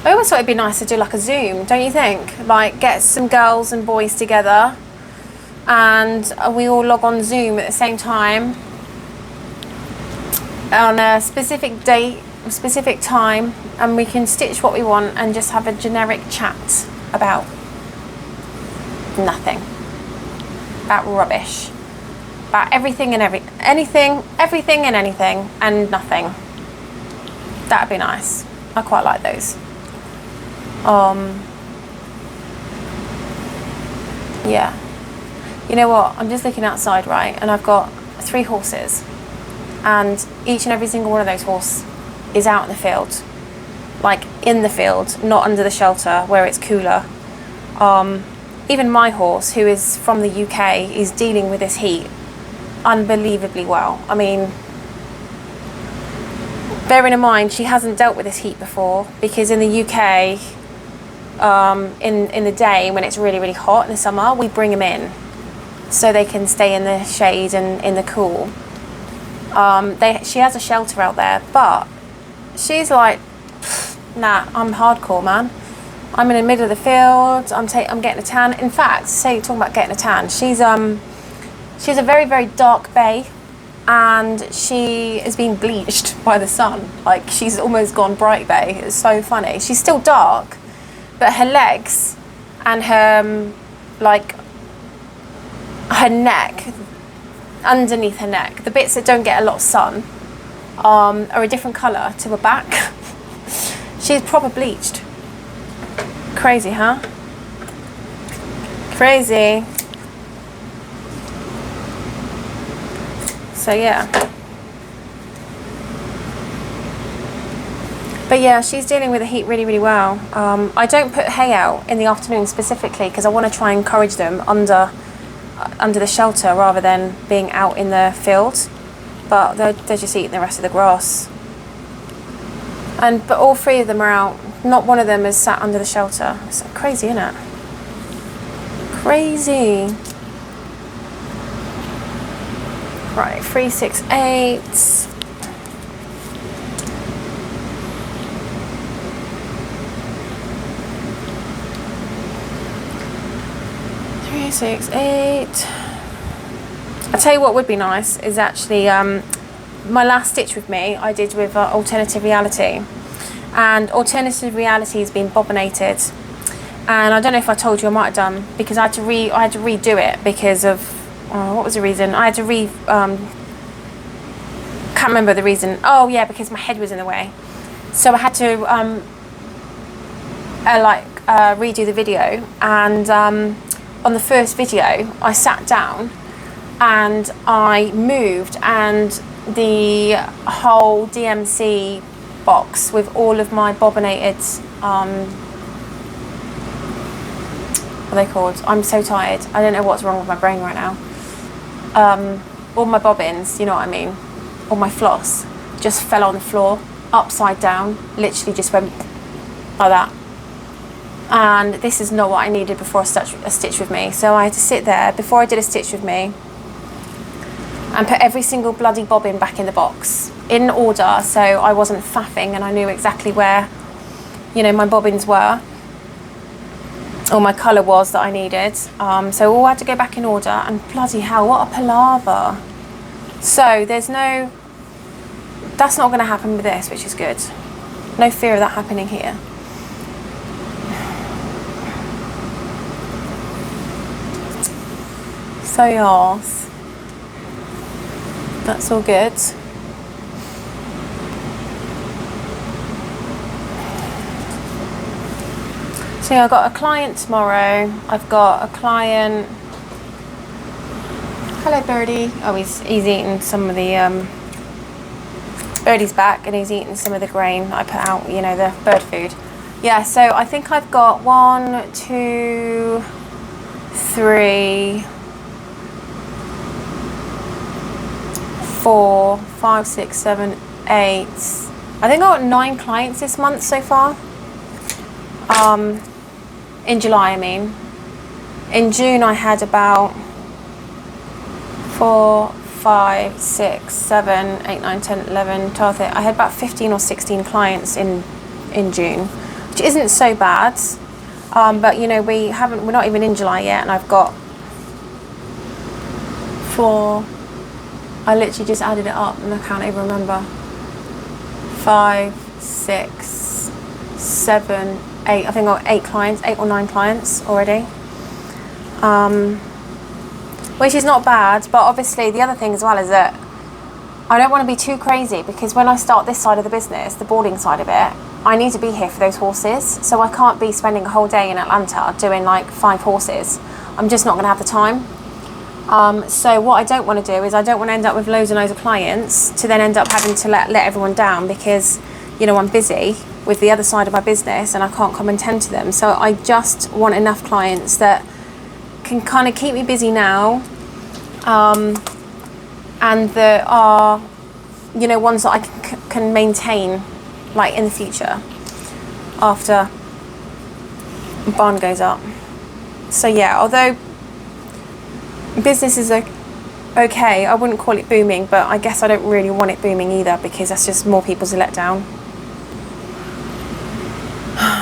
I always thought it'd be nice to do like a Zoom, don't you think? Like get some girls and boys together and we all log on Zoom at the same time on a specific date, a specific time, and we can stitch what we want and just have a generic chat about nothing, about rubbish, about everything and everything and nothing. That'd be nice. I quite like those. Yeah, you know what, I'm just looking outside, right, and I've got 3 horses, and each and every single one of those horses is out in the field, like in the field, not under the shelter where it's cooler. Even my horse, who is from the UK, is dealing with this heat unbelievably well. I mean, bearing in mind she hasn't dealt with this heat before, because in the UK, in the day when it's really, really hot in the summer, we bring them in so they can stay in the shade and in the cool. She has a shelter out there, but she's like, nah, I'm hardcore, man. I'm in the middle of the field. I'm getting a tan. In fact, talking about getting a tan, she's a very, very dark bay. and she is being bleached by the sun. Like, she's almost gone bright bay. It's so funny. She's still dark, but her legs and her, like, her neck, underneath her neck, the bits that don't get a lot of sun, are a different colour to her back. She's proper bleached. Crazy, huh? Crazy. So yeah. But yeah, she's dealing with the heat really, really well. I don't put hay out in the afternoon specifically because I want to try and encourage them under the shelter rather than being out in the field. But they're just eating the rest of the grass. But all three of them are out. Not one of them is sat under the shelter. It's crazy, isn't it? Crazy. Right, 3, 6, 8. 3, 6, 8. I tell you what would be nice is actually my last stitch with me I did with Alternative Reality, and Alternative Reality has been bobbinated, and I don't know if I told you, I might have done, because I had to redo it because of what was the reason? I had to can't remember the reason. Oh yeah, because my head was in the way, so I had to redo the video. And on the first video I sat down and I moved, and the whole DMC box with all of my bobbinated, what are they called? I'm so tired. I don't know what's wrong with my brain right now. All my bobbins, you know what I mean? All my floss just fell on the floor, upside down, literally just went like that. And this is not what I needed before a stitch with me. So I had to sit there before I did a stitch with me and put every single bloody bobbin back in the box in order, so I wasn't faffing and I knew exactly where, you know, my bobbins were, or my colour was that I needed. So all had to go back in order, and bloody hell, what a palaver. So that's not going to happen with this, which is good. No fear of that happening here. So yes, that's all good. So yeah, I've got a client tomorrow. I've got a client. Hello, Birdie. Oh, he's eating some of the Birdie's back, and he's eating some of the grain that I put out. You know, the bird food. Yeah. So I think I've got 1, 2, 3, 4, 5, 6, 7, 8. I think I've got 9 clients this month so far. In July, I mean. In June, I had about 4, 5, 6, 7, 8, 9, 10, 11, 12, 13. I had about 15 or 16 clients in June, which isn't so bad. But you know, we're not even in July yet, and I've got 4. I literally just added it up and I can't even remember. 5, 6, 7, 8. I think I've got 8 clients, 8 or 9 clients already. Which is not bad, but obviously the other thing as well is that I don't want to be too crazy, because when I start this side of the business, the boarding side of it, I need to be here for those horses. So I can't be spending a whole day in Atlanta doing like 5 horses. I'm just not going to have the time. So what I don't want to do is I don't want to end up with loads and loads of clients to then end up having to let everyone down, because, you know, I'm busy with the other side of my business and I can't come and tend to them. So I just want enough clients that can kind of keep me busy now, and that are, you know, ones that I can maintain like in the future after barn goes up. So yeah, although business is okay, I wouldn't call it booming, but I guess I don't really want it booming either, because that's just more people to let down.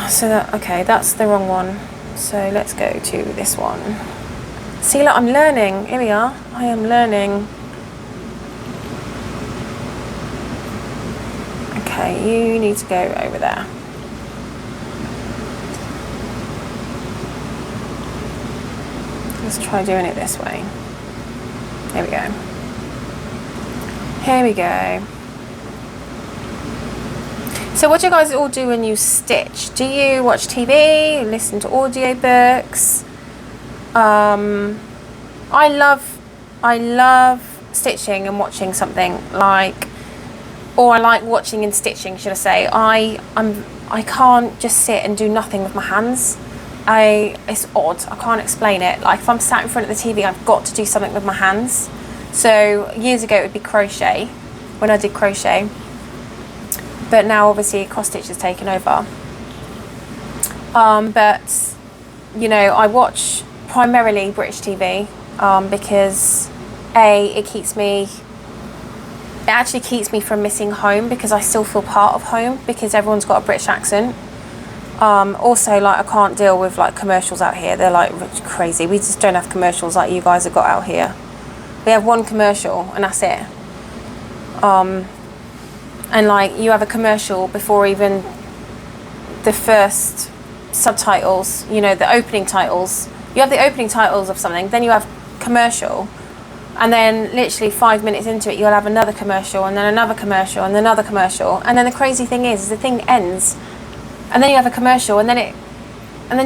So that's the wrong one. So let's go to this one. See, look, I'm learning. Here we are. I am learning. Okay, you need to go over there. Let's try doing it this way. Here we go. Here we go. So what do you guys all do when you stitch? Do you watch TV, listen to audiobooks? I love stitching and watching something like, or I like watching and stitching, should I say. I can't just sit and do nothing with my hands. It's odd, I can't explain it. Like if I'm sat in front of the TV, I've got to do something with my hands. So years ago it would be crochet, when I did crochet. But now obviously cross stitch has taken over. But you know, I watch primarily British TV because it actually keeps me from missing home, because I still feel part of home because everyone's got a British accent. Also, like, I can't deal with like commercials out here. They're like crazy. We just don't have commercials like you guys have got out here. We have one commercial and that's it. And like you have a commercial before even the first subtitles, you know, the opening titles. You have the opening titles of something, then you have commercial, and then literally 5 minutes into it you'll have another commercial, and then another commercial, and another commercial. And then the crazy thing is the thing ends, and then you have a commercial, and then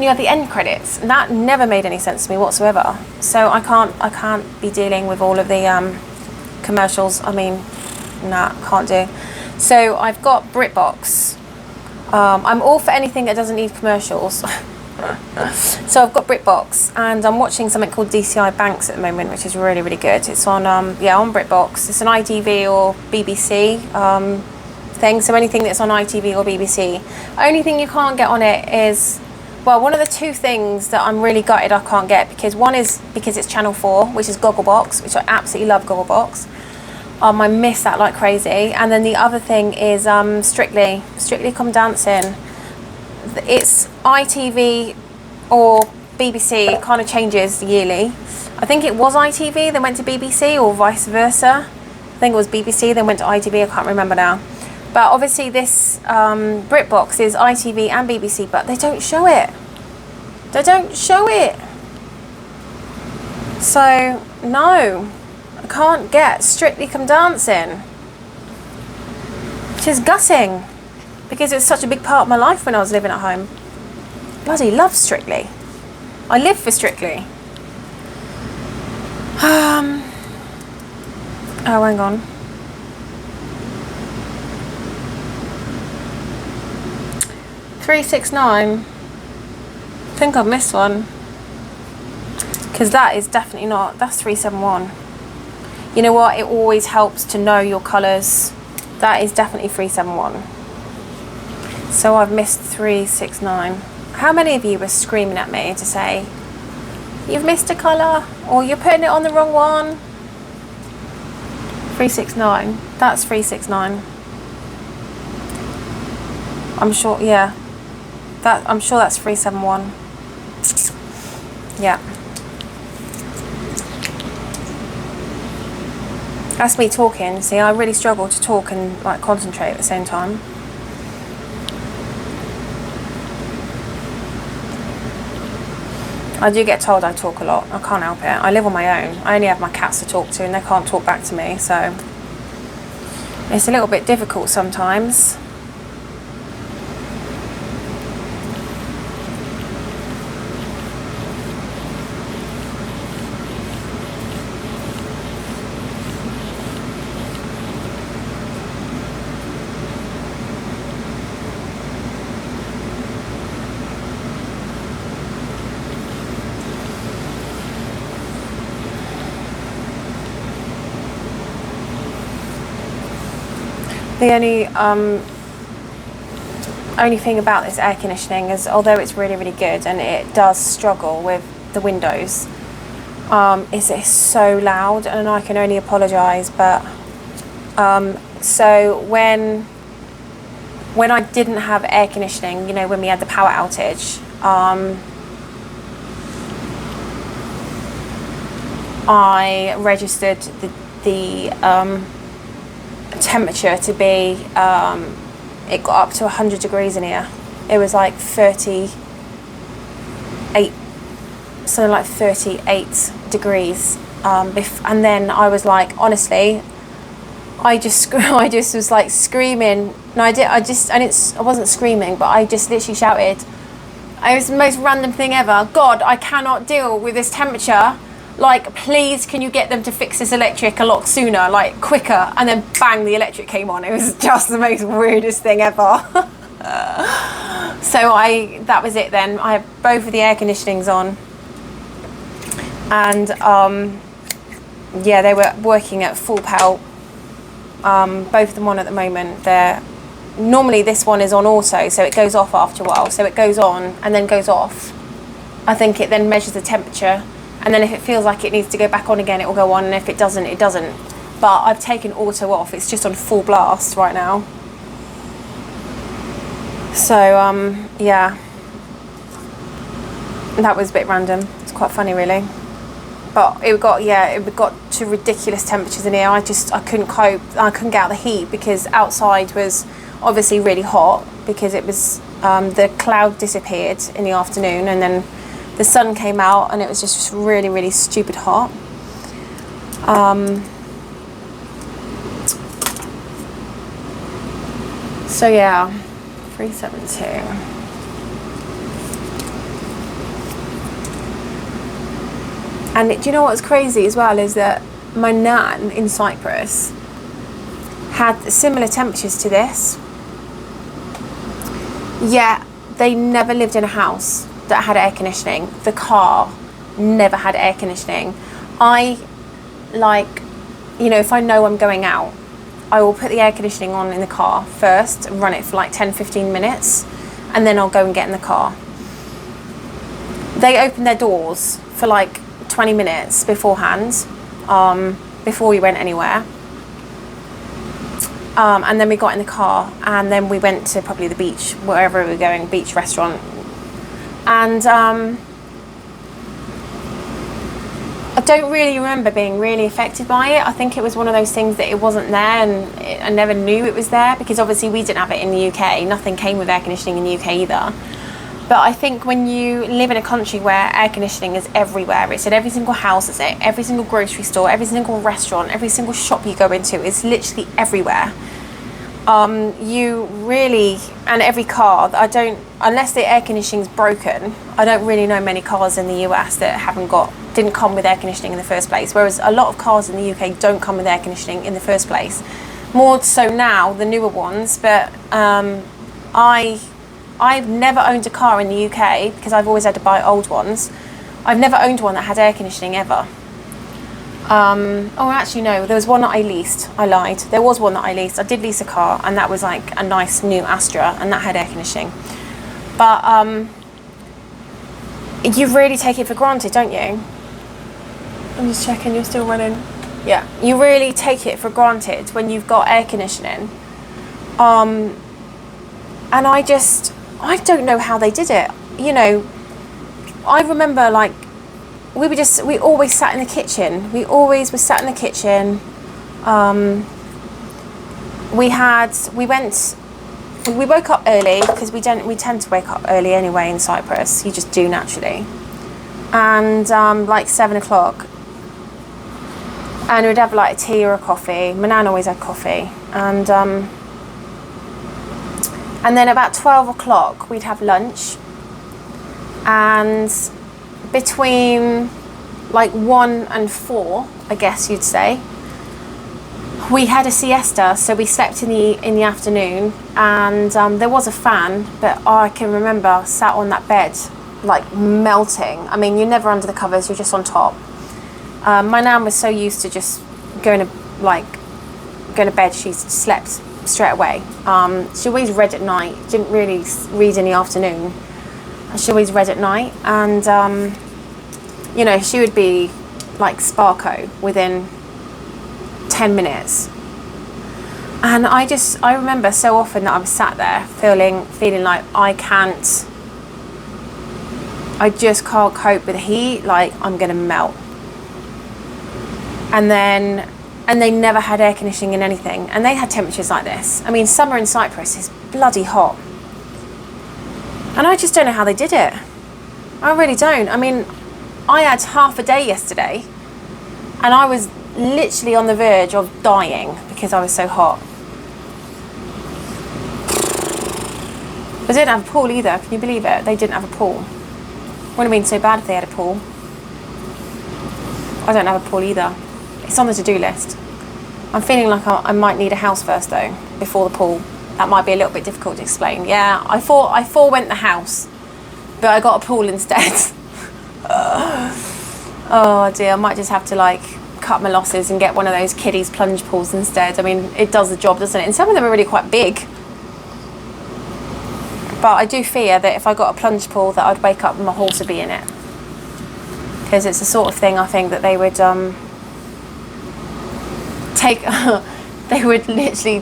you have the end credits, and that never made any sense to me whatsoever. So I can't be dealing with all of the commercials. I mean, nah, can't do. So I've got BritBox. I'm all for anything that doesn't need commercials. So I've got BritBox, and I'm watching something called DCI Banks at the moment, which is really, really good. It's on on BritBox. It's an ITV or BBC thing. So anything that's on ITV or BBC. Only thing you can't get on it is, well, one of the two things that I'm really gutted I can't get, because one is because it's Channel 4, which is Gogglebox, which I absolutely love Gogglebox. I miss that like crazy. And then the other thing is Strictly Come Dancing. It's ITV or BBC. It kind of changes yearly. I think it was ITV, then went to BBC, or vice versa. I think it was BBC, then went to ITV. I can't remember now. But obviously this BritBox is ITV and BBC, but they don't show it. They don't show it. So no, I can't get Strictly Come Dancing, which is gutting, because it's such a big part of my life when I was living at home. Bloody love Strictly. I live for Strictly. Oh, hang on. $369. I think I've missed one, because that is definitely not. That's $371. You know what? It always helps to know your colours. That is definitely $371. So I've missed $369. How many of you were screaming at me to say, you've missed a colour, or you're putting it on the wrong one? $369. That's $369. I'm sure, yeah. I'm sure that's $371. Yeah. That's me talking. See, I really struggle to talk and like concentrate at the same time. I do get told I talk a lot. I can't help it. I live on my own. I only have my cats to talk to, and they can't talk back to me, so it's a little bit difficult sometimes. The only thing about this air conditioning is, although it's really, really good and it does struggle with the windows, is it's so loud, and I can only apologise, but so when I didn't have air conditioning, you know, when we had the power outage, I registered the temperature to be it got up to 100 degrees in here. It was like 38, something like 38 degrees. And then I was like, honestly, I just was like screaming. No, I wasn't screaming, but I just literally shouted. It was the most random thing ever. God, I cannot deal with this temperature. Like, please, can you get them to fix this electric a lot sooner, like quicker? And then bang, the electric came on. It was just the most weirdest thing ever. So that was it then. I had both of the air conditionings on. And yeah, they were working at full pelt. Both of them on at the moment. Normally this one is on auto, so it goes off after a while. So it goes on and then goes off. I think it then measures the temperature, and then if it feels like it needs to go back on again, it will go on, and if it doesn't, it doesn't. But I've taken auto off. It's just on full blast right now. So yeah, that was a bit random. It's quite funny, really. But it got to ridiculous temperatures in here. I couldn't cope. I couldn't get out the heat because outside was obviously really hot because it was the cloud disappeared in the afternoon, and then the sun came out, and it was just really, really stupid hot. So yeah, 372. And do you know what's crazy as well is that my nan in Cyprus had similar temperatures to this. Yet they never lived in a house that had air conditioning. The car never had air conditioning. If I know I'm going out, I will put the air conditioning on in the car first and run it for like 10-15 minutes, and then I'll go and get in the car. They opened their doors for like 20 minutes beforehand, before we went anywhere. And then we got in the car, and then we went to probably the beach, wherever we were going, beach restaurant. And I don't really remember being really affected by it. I think it was one of those things that it wasn't there, and I never knew it was there because obviously we didn't have it in the UK. Nothing came with air conditioning in the UK either. But I think when you live in a country where air conditioning is everywhere, it's at every single house, it's at every single grocery store, every single restaurant, every single shop you go into, it's literally everywhere. You really, and every car, unless the air conditioning's broken, I don't really know many cars in the US that didn't come with air conditioning in the first place. Whereas a lot of cars in the UK don't come with air conditioning in the first place. More so now, the newer ones, but I've never owned a car in the UK because I've always had to buy old ones. I've never owned one that had air conditioning ever. Actually no, there was one that I leased. I lied. There was one that I leased. I did lease a car, and that was like a nice new Astra, and that had air conditioning. But you really take it for granted, don't you? I'm just checking you're still running. Yeah, you really take it for granted when you've got air conditioning. And I don't know how they did it. You know, I remember like we always sat in the kitchen. We always were sat in the kitchen. We woke up early because we tend to wake up early anyway in Cyprus. You just do naturally. And like 7 o'clock. And we'd have like a tea or a coffee. My nan always had coffee. And then about 12 o'clock we'd have lunch. And between like 1 and 4, I guess you'd say, we had a siesta, so we slept in the afternoon, and there was a fan, but I can remember sat on that bed like melting. I mean, you're never under the covers, you're just on top. My nan was so used to just going to bed, she slept straight away. She always read at night, didn't really read in the afternoon. She always read at night, and she would be like Sparko within 10 minutes. And I remember so often that I was sat there feeling like I just can't cope with the heat, like I'm gonna melt. And then and they never had air conditioning in anything, and they had temperatures like this. I mean, summer in Cyprus is bloody hot, and I just don't know how they did it. I really don't. I mean, I had half a day yesterday, and I was literally on the verge of dying because I was so hot. They didn't have a pool either. Can you believe it? They didn't have a pool. Wouldn't have been so bad if they had a pool. I don't have a pool either. It's on the to-do list. I'm feeling like I might need a house first though, before the pool. That might be a little bit difficult to explain. Yeah, I forewent the house, but I got a pool instead. Oh dear, I might just have to like cut my losses and get one of those kiddies plunge pools instead. I mean, it does the job, doesn't it? And some of them are really quite big. But I do fear that if I got a plunge pool that I'd wake up and my horse would be in it. Because it's the sort of thing I think that they would they would literally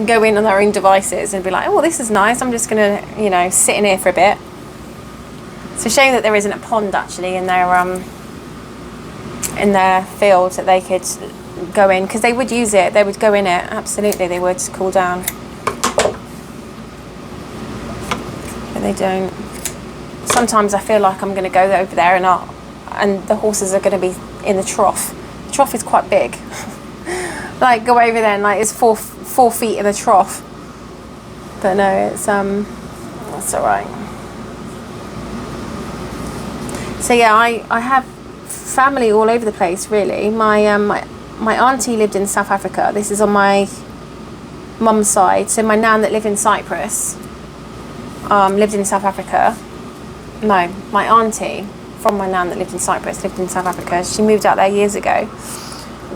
go in on their own devices and be like, oh, this is nice, I'm just gonna, you know, sit in here for a bit. It's a shame that there isn't a pond actually in their field that they could go in, because they would use it, they would go in it, absolutely they would, to cool down. But they don't. Sometimes I feel like I'm going to go over there and the horses are going to be in the trough. The trough is quite big. Like go over there and like it's four feet in the trough. But no, it's that's all right. So yeah, I have family all over the place really. My auntie lived in South Africa. This is on my mum's side. So my nan that lived in Cyprus lived in South Africa. No, my auntie from my nan that lived in Cyprus lived in South Africa. She moved out there years ago.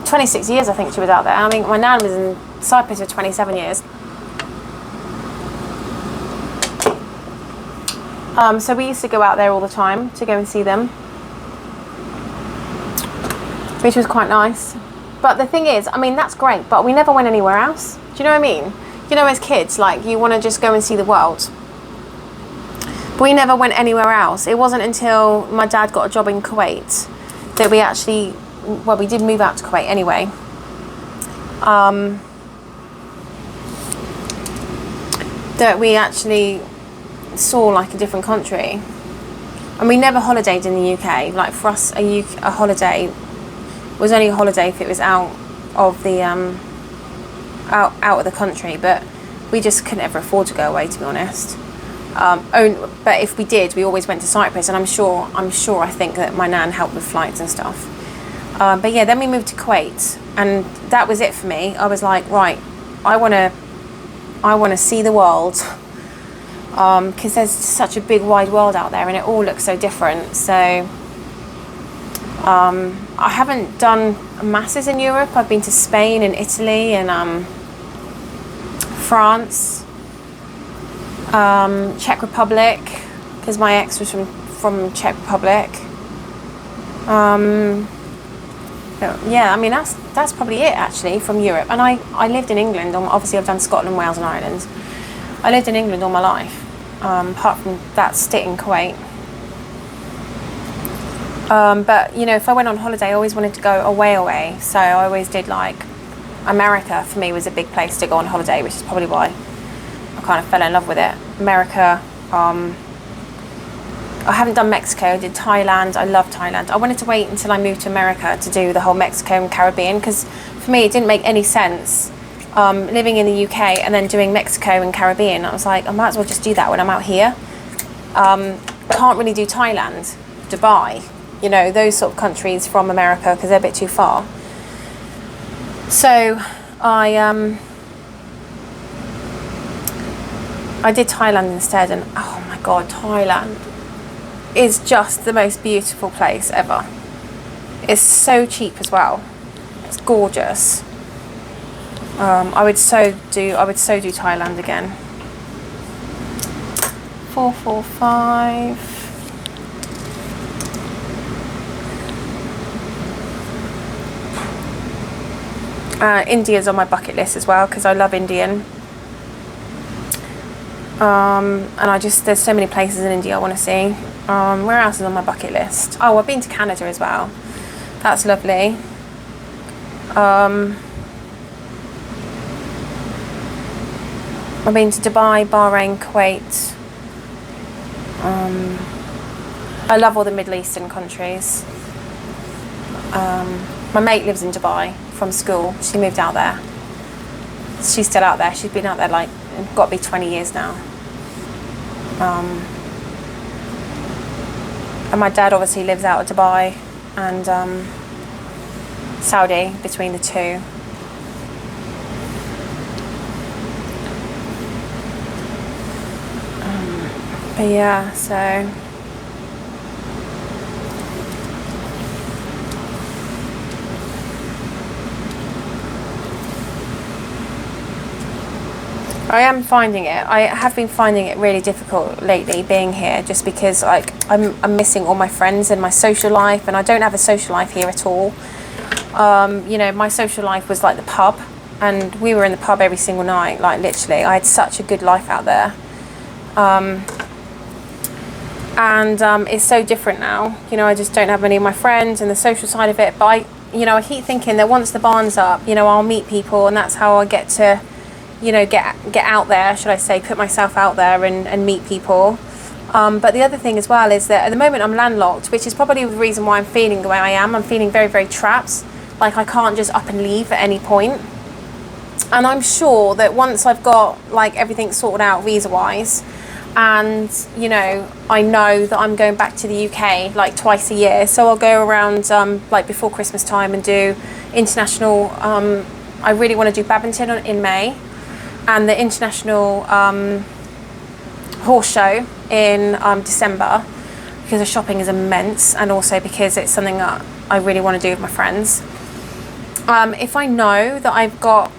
26 years I think she was out there. I mean, my nan was in Cyprus for 27 years. So we used to go out there all the time to go and see them, which was quite nice. But the thing is, I mean, that's great, but we never went anywhere else. Do you know what I mean? You know, as kids, like, you want to just go and see the world. But we never went anywhere else. It wasn't until my dad got a job in Kuwait that we actually, well, we did move out to Kuwait anyway. That we actually saw like a different country. And we never holidayed in the UK. Like for us, a holiday was only a holiday if it was out of the out of the country. But we just couldn't ever afford to go away, to be honest. But if we did, we always went to Cyprus, and I'm sure I think that my nan helped with flights and stuff. But yeah, then we moved to Kuwait, and that was it for me. I was like, right, I want to see the world, because there's such a big wide world out there and it all looks so different. So I haven't done masses in Europe. I've been to Spain and Italy and France, Czech Republic, because my ex was from Czech Republic. Yeah, I mean that's probably it actually from Europe. And I lived in England. Obviously I've done Scotland, Wales and Ireland. I lived in England all my life, apart from that stint in Kuwait. But you know, if I went on holiday, I always wanted to go away. So I always did, like, America for me was a big place to go on holiday, which is probably why I kind of fell in love with it. America. I haven't done Mexico. I did Thailand. I love Thailand. I wanted to wait until I moved to America to do the whole Mexico and Caribbean, because for me it didn't make any sense living in the UK and then doing Mexico and Caribbean. I was like, I might as well just do that when I'm out here. Can't really do Thailand, Dubai, you know, those sort of countries from America, because they're a bit too far. So I did Thailand instead, and oh my god, Thailand is just the most beautiful place ever. It's so cheap as well. It's gorgeous. I would so do Thailand again. 445. India's on my bucket list as well, because I love Indian. And there's so many places in India I want to see. Where else is on my bucket list? Oh, I've been to Canada as well. That's lovely. I've been to Dubai, Bahrain, Kuwait. I love all the Middle Eastern countries. My mate lives in Dubai from school. She moved out there. She's still out there. She's been out there like, got to be 20 years now. And my dad obviously lives out of Dubai and Saudi, between the two. But yeah, so I am finding it. I have been finding it really difficult lately being here, just because like I'm missing all my friends and my social life, and I don't have a social life here at all. You know, my social life was like the pub, and we were in the pub every single night, like literally. I had such a good life out there. It's so different now. You know, I just don't have many of my friends and the social side of it. But I keep thinking that once the barn's up, you know, I'll meet people, and that's how I get to, you know, get out there, should I say, put myself out there and meet people. But the other thing as well is that at the moment I'm landlocked, which is probably the reason why I'm feeling the way I am. I'm feeling very, very trapped. Like I can't just up and leave at any point. And I'm sure that once I've got like everything sorted out visa-wise, and you know, I know that I'm going back to the UK like twice a year, so I'll go around like before Christmas time and do international. I really want to do badminton in May, and the international horse show in December, because the shopping is immense, and also because it's something that I really want to do with my friends. If I know that I've got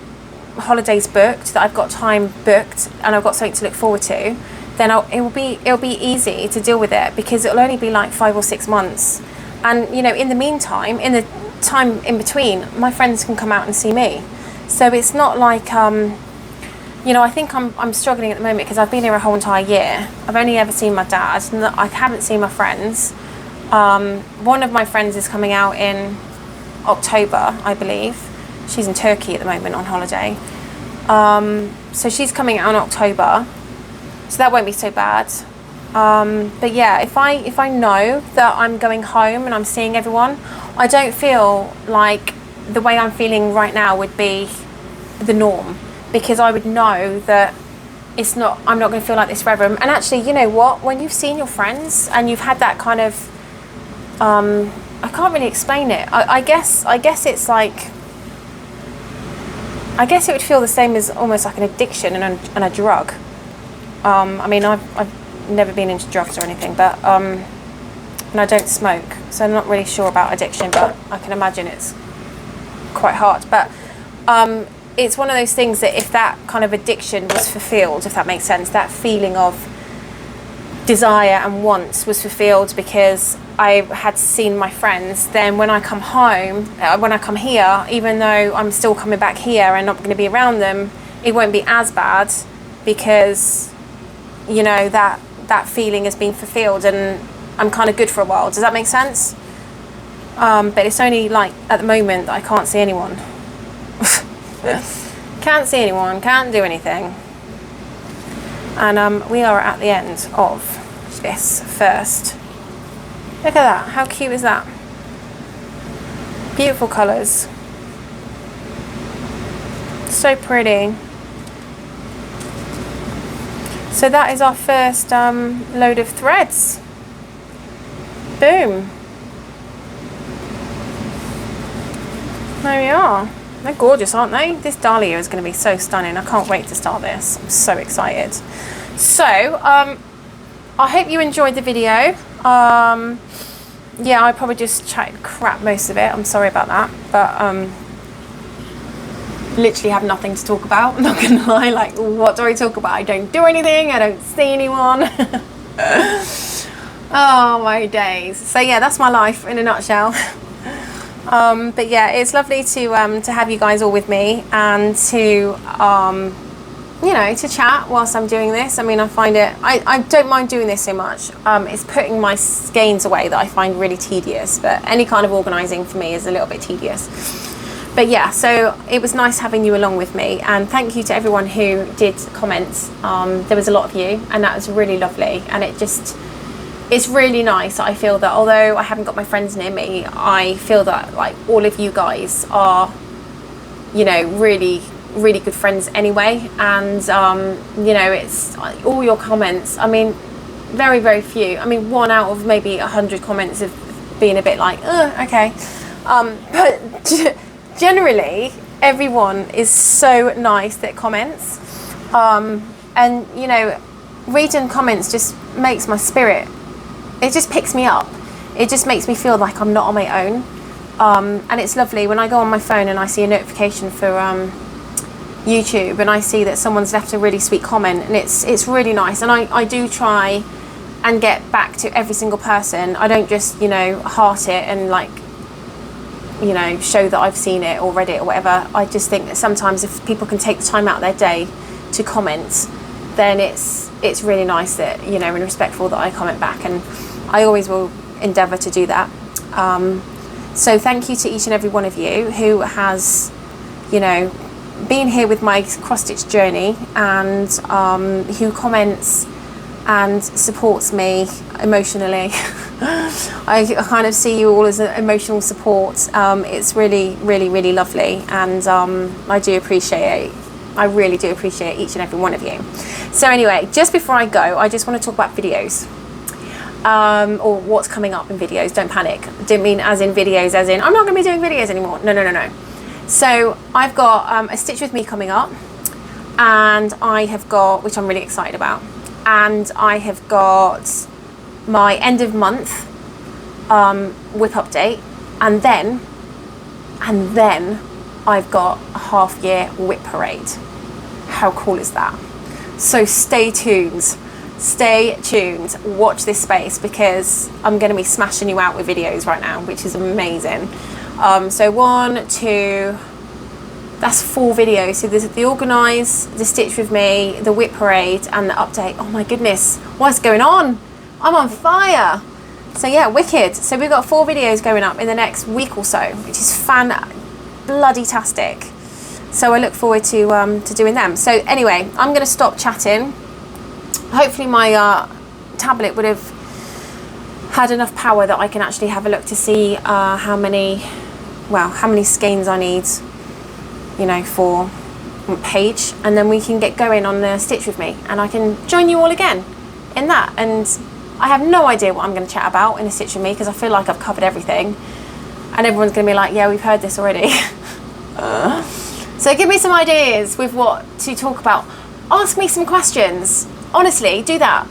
holidays booked, that I've got time booked, and I've got something to look forward to, then it'll be easy to deal with it, because it'll only be like 5 or 6 months. And you know, in the meantime, in the time in between, my friends can come out and see me. So it's not like you know, I think I'm struggling at the moment because I've been here a whole entire year. I've only ever seen my dad. I haven't seen my friends. One of my friends is coming out in October, I believe. She's in Turkey at the moment on holiday. So she's coming out in October. So that won't be so bad. But yeah, if I know that I'm going home and I'm seeing everyone, I don't feel like the way I'm feeling right now would be the norm, because I would know that I'm not going to feel like this forever. And actually, you know what? When you've seen your friends and you've had that kind of, I can't really explain it. I guess it's like, I guess it would feel the same as almost like an addiction and a drug. I mean, I've never been into drugs or anything, but and I don't smoke, so I'm not really sure about addiction, but I can imagine it's quite hard. But it's one of those things that if that kind of addiction was fulfilled, if that makes sense, that feeling of desire and wants was fulfilled because I had seen my friends, then when I come home, when I come here, even though I'm still coming back here and not going to be around them, it won't be as bad, because you know, that feeling has been fulfilled and I'm kind of good for a while. Does that make sense? But it's only like at the moment that I can't see anyone. Can't see anyone, can't do anything. And we are at the end of this first. Look at that, how cute is that? Beautiful colours. So pretty. So that is our first load of threads. Boom. There we are. They're gorgeous, aren't they? This dahlia is going to be so stunning. I can't wait to start this. I'm so excited. So, I hope you enjoyed the video. Yeah, I probably just chatted crap most of it. I'm sorry about that. But, literally have nothing to talk about. I'm not going to lie. Like, what do I talk about? I don't do anything. I don't see anyone. Oh, my days. So, yeah, that's my life in a nutshell. But yeah, it's lovely to have you guys all with me and to you know, to chat whilst I'm doing this. I mean, I find it, I don't mind doing this so much. It's putting my skeins away that I find really tedious, but any kind of organising for me is a little bit tedious. But yeah, so it was nice having you along with me, and thank you to everyone who did comment. There was a lot of you, and that was really lovely, and it's really nice. I feel that although I haven't got my friends near me, I feel that like all of you guys are, you know, really good friends anyway. And you know, it's all your comments, I mean, very few, I mean 1 out of maybe 100 comments have been a bit like, okay, but generally everyone is so nice that comments, and you know, reading comments just makes my spirit, it just picks me up, it just makes me feel like I'm not on my own. And it's lovely when I go on my phone and I see a notification for YouTube, and I see that someone's left a really sweet comment, and it's really nice. And I do try and get back to every single person. I don't just, you know, heart it and like, you know, show that I've seen it or read it or whatever. I just think that sometimes if people can take the time out of their day to comment, then it's really nice that, you know, and respectful that I comment back, and I always will endeavour to do that. So thank you to each and every one of you who has, you know, been here with my cross-stitch journey, and who comments and supports me emotionally. I kind of see you all as an emotional support. It's really lovely, and I really do appreciate each and every one of you. So anyway, just before I go, I just want to talk about videos. Or what's coming up in videos. Don't panic. Didn't mean as in videos as in I'm not going to be doing videos anymore. No. So I've got a Stitch With Me coming up, and I have got, which I'm really excited about, and I have got my end of month whip update, and then I've got a half year whip parade. How cool is that? So stay tuned, watch this space, because I'm going to be smashing you out with videos right now, which is amazing. So 1, 2, that's 4 videos. So there's the Organise, the Stitch With Me, the whip parade, and the update. Oh my goodness, what's going on? I'm on fire. So yeah, wicked. So we've got 4 videos going up in the next week or so, which is fan-bloody-tastic. So I look forward to doing them. So anyway, I'm going to stop chatting. Hopefully my tablet would have had enough power that I can actually have a look to see how many skeins I need, you know, for page, and then we can get going on the Stitch With Me, and I can join you all again in that. And I have no idea what I'm going to chat about in a Stitch With Me, because I feel like I've covered everything, and everyone's going to be like, yeah, we've heard this already. So give me some ideas with what to talk about. Ask me some questions. Honestly, do that.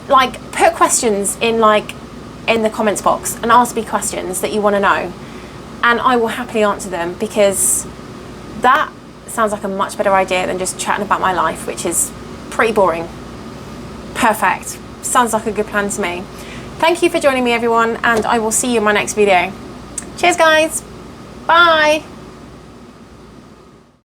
Like, put questions in the comments box and ask me questions that you want to know, and I will happily answer them, because that sounds like a much better idea than just chatting about my life, which is pretty boring. Perfect. Sounds like a good plan to me. Thank you for joining me, everyone, and I will see you in my next video. Cheers, guys. Bye.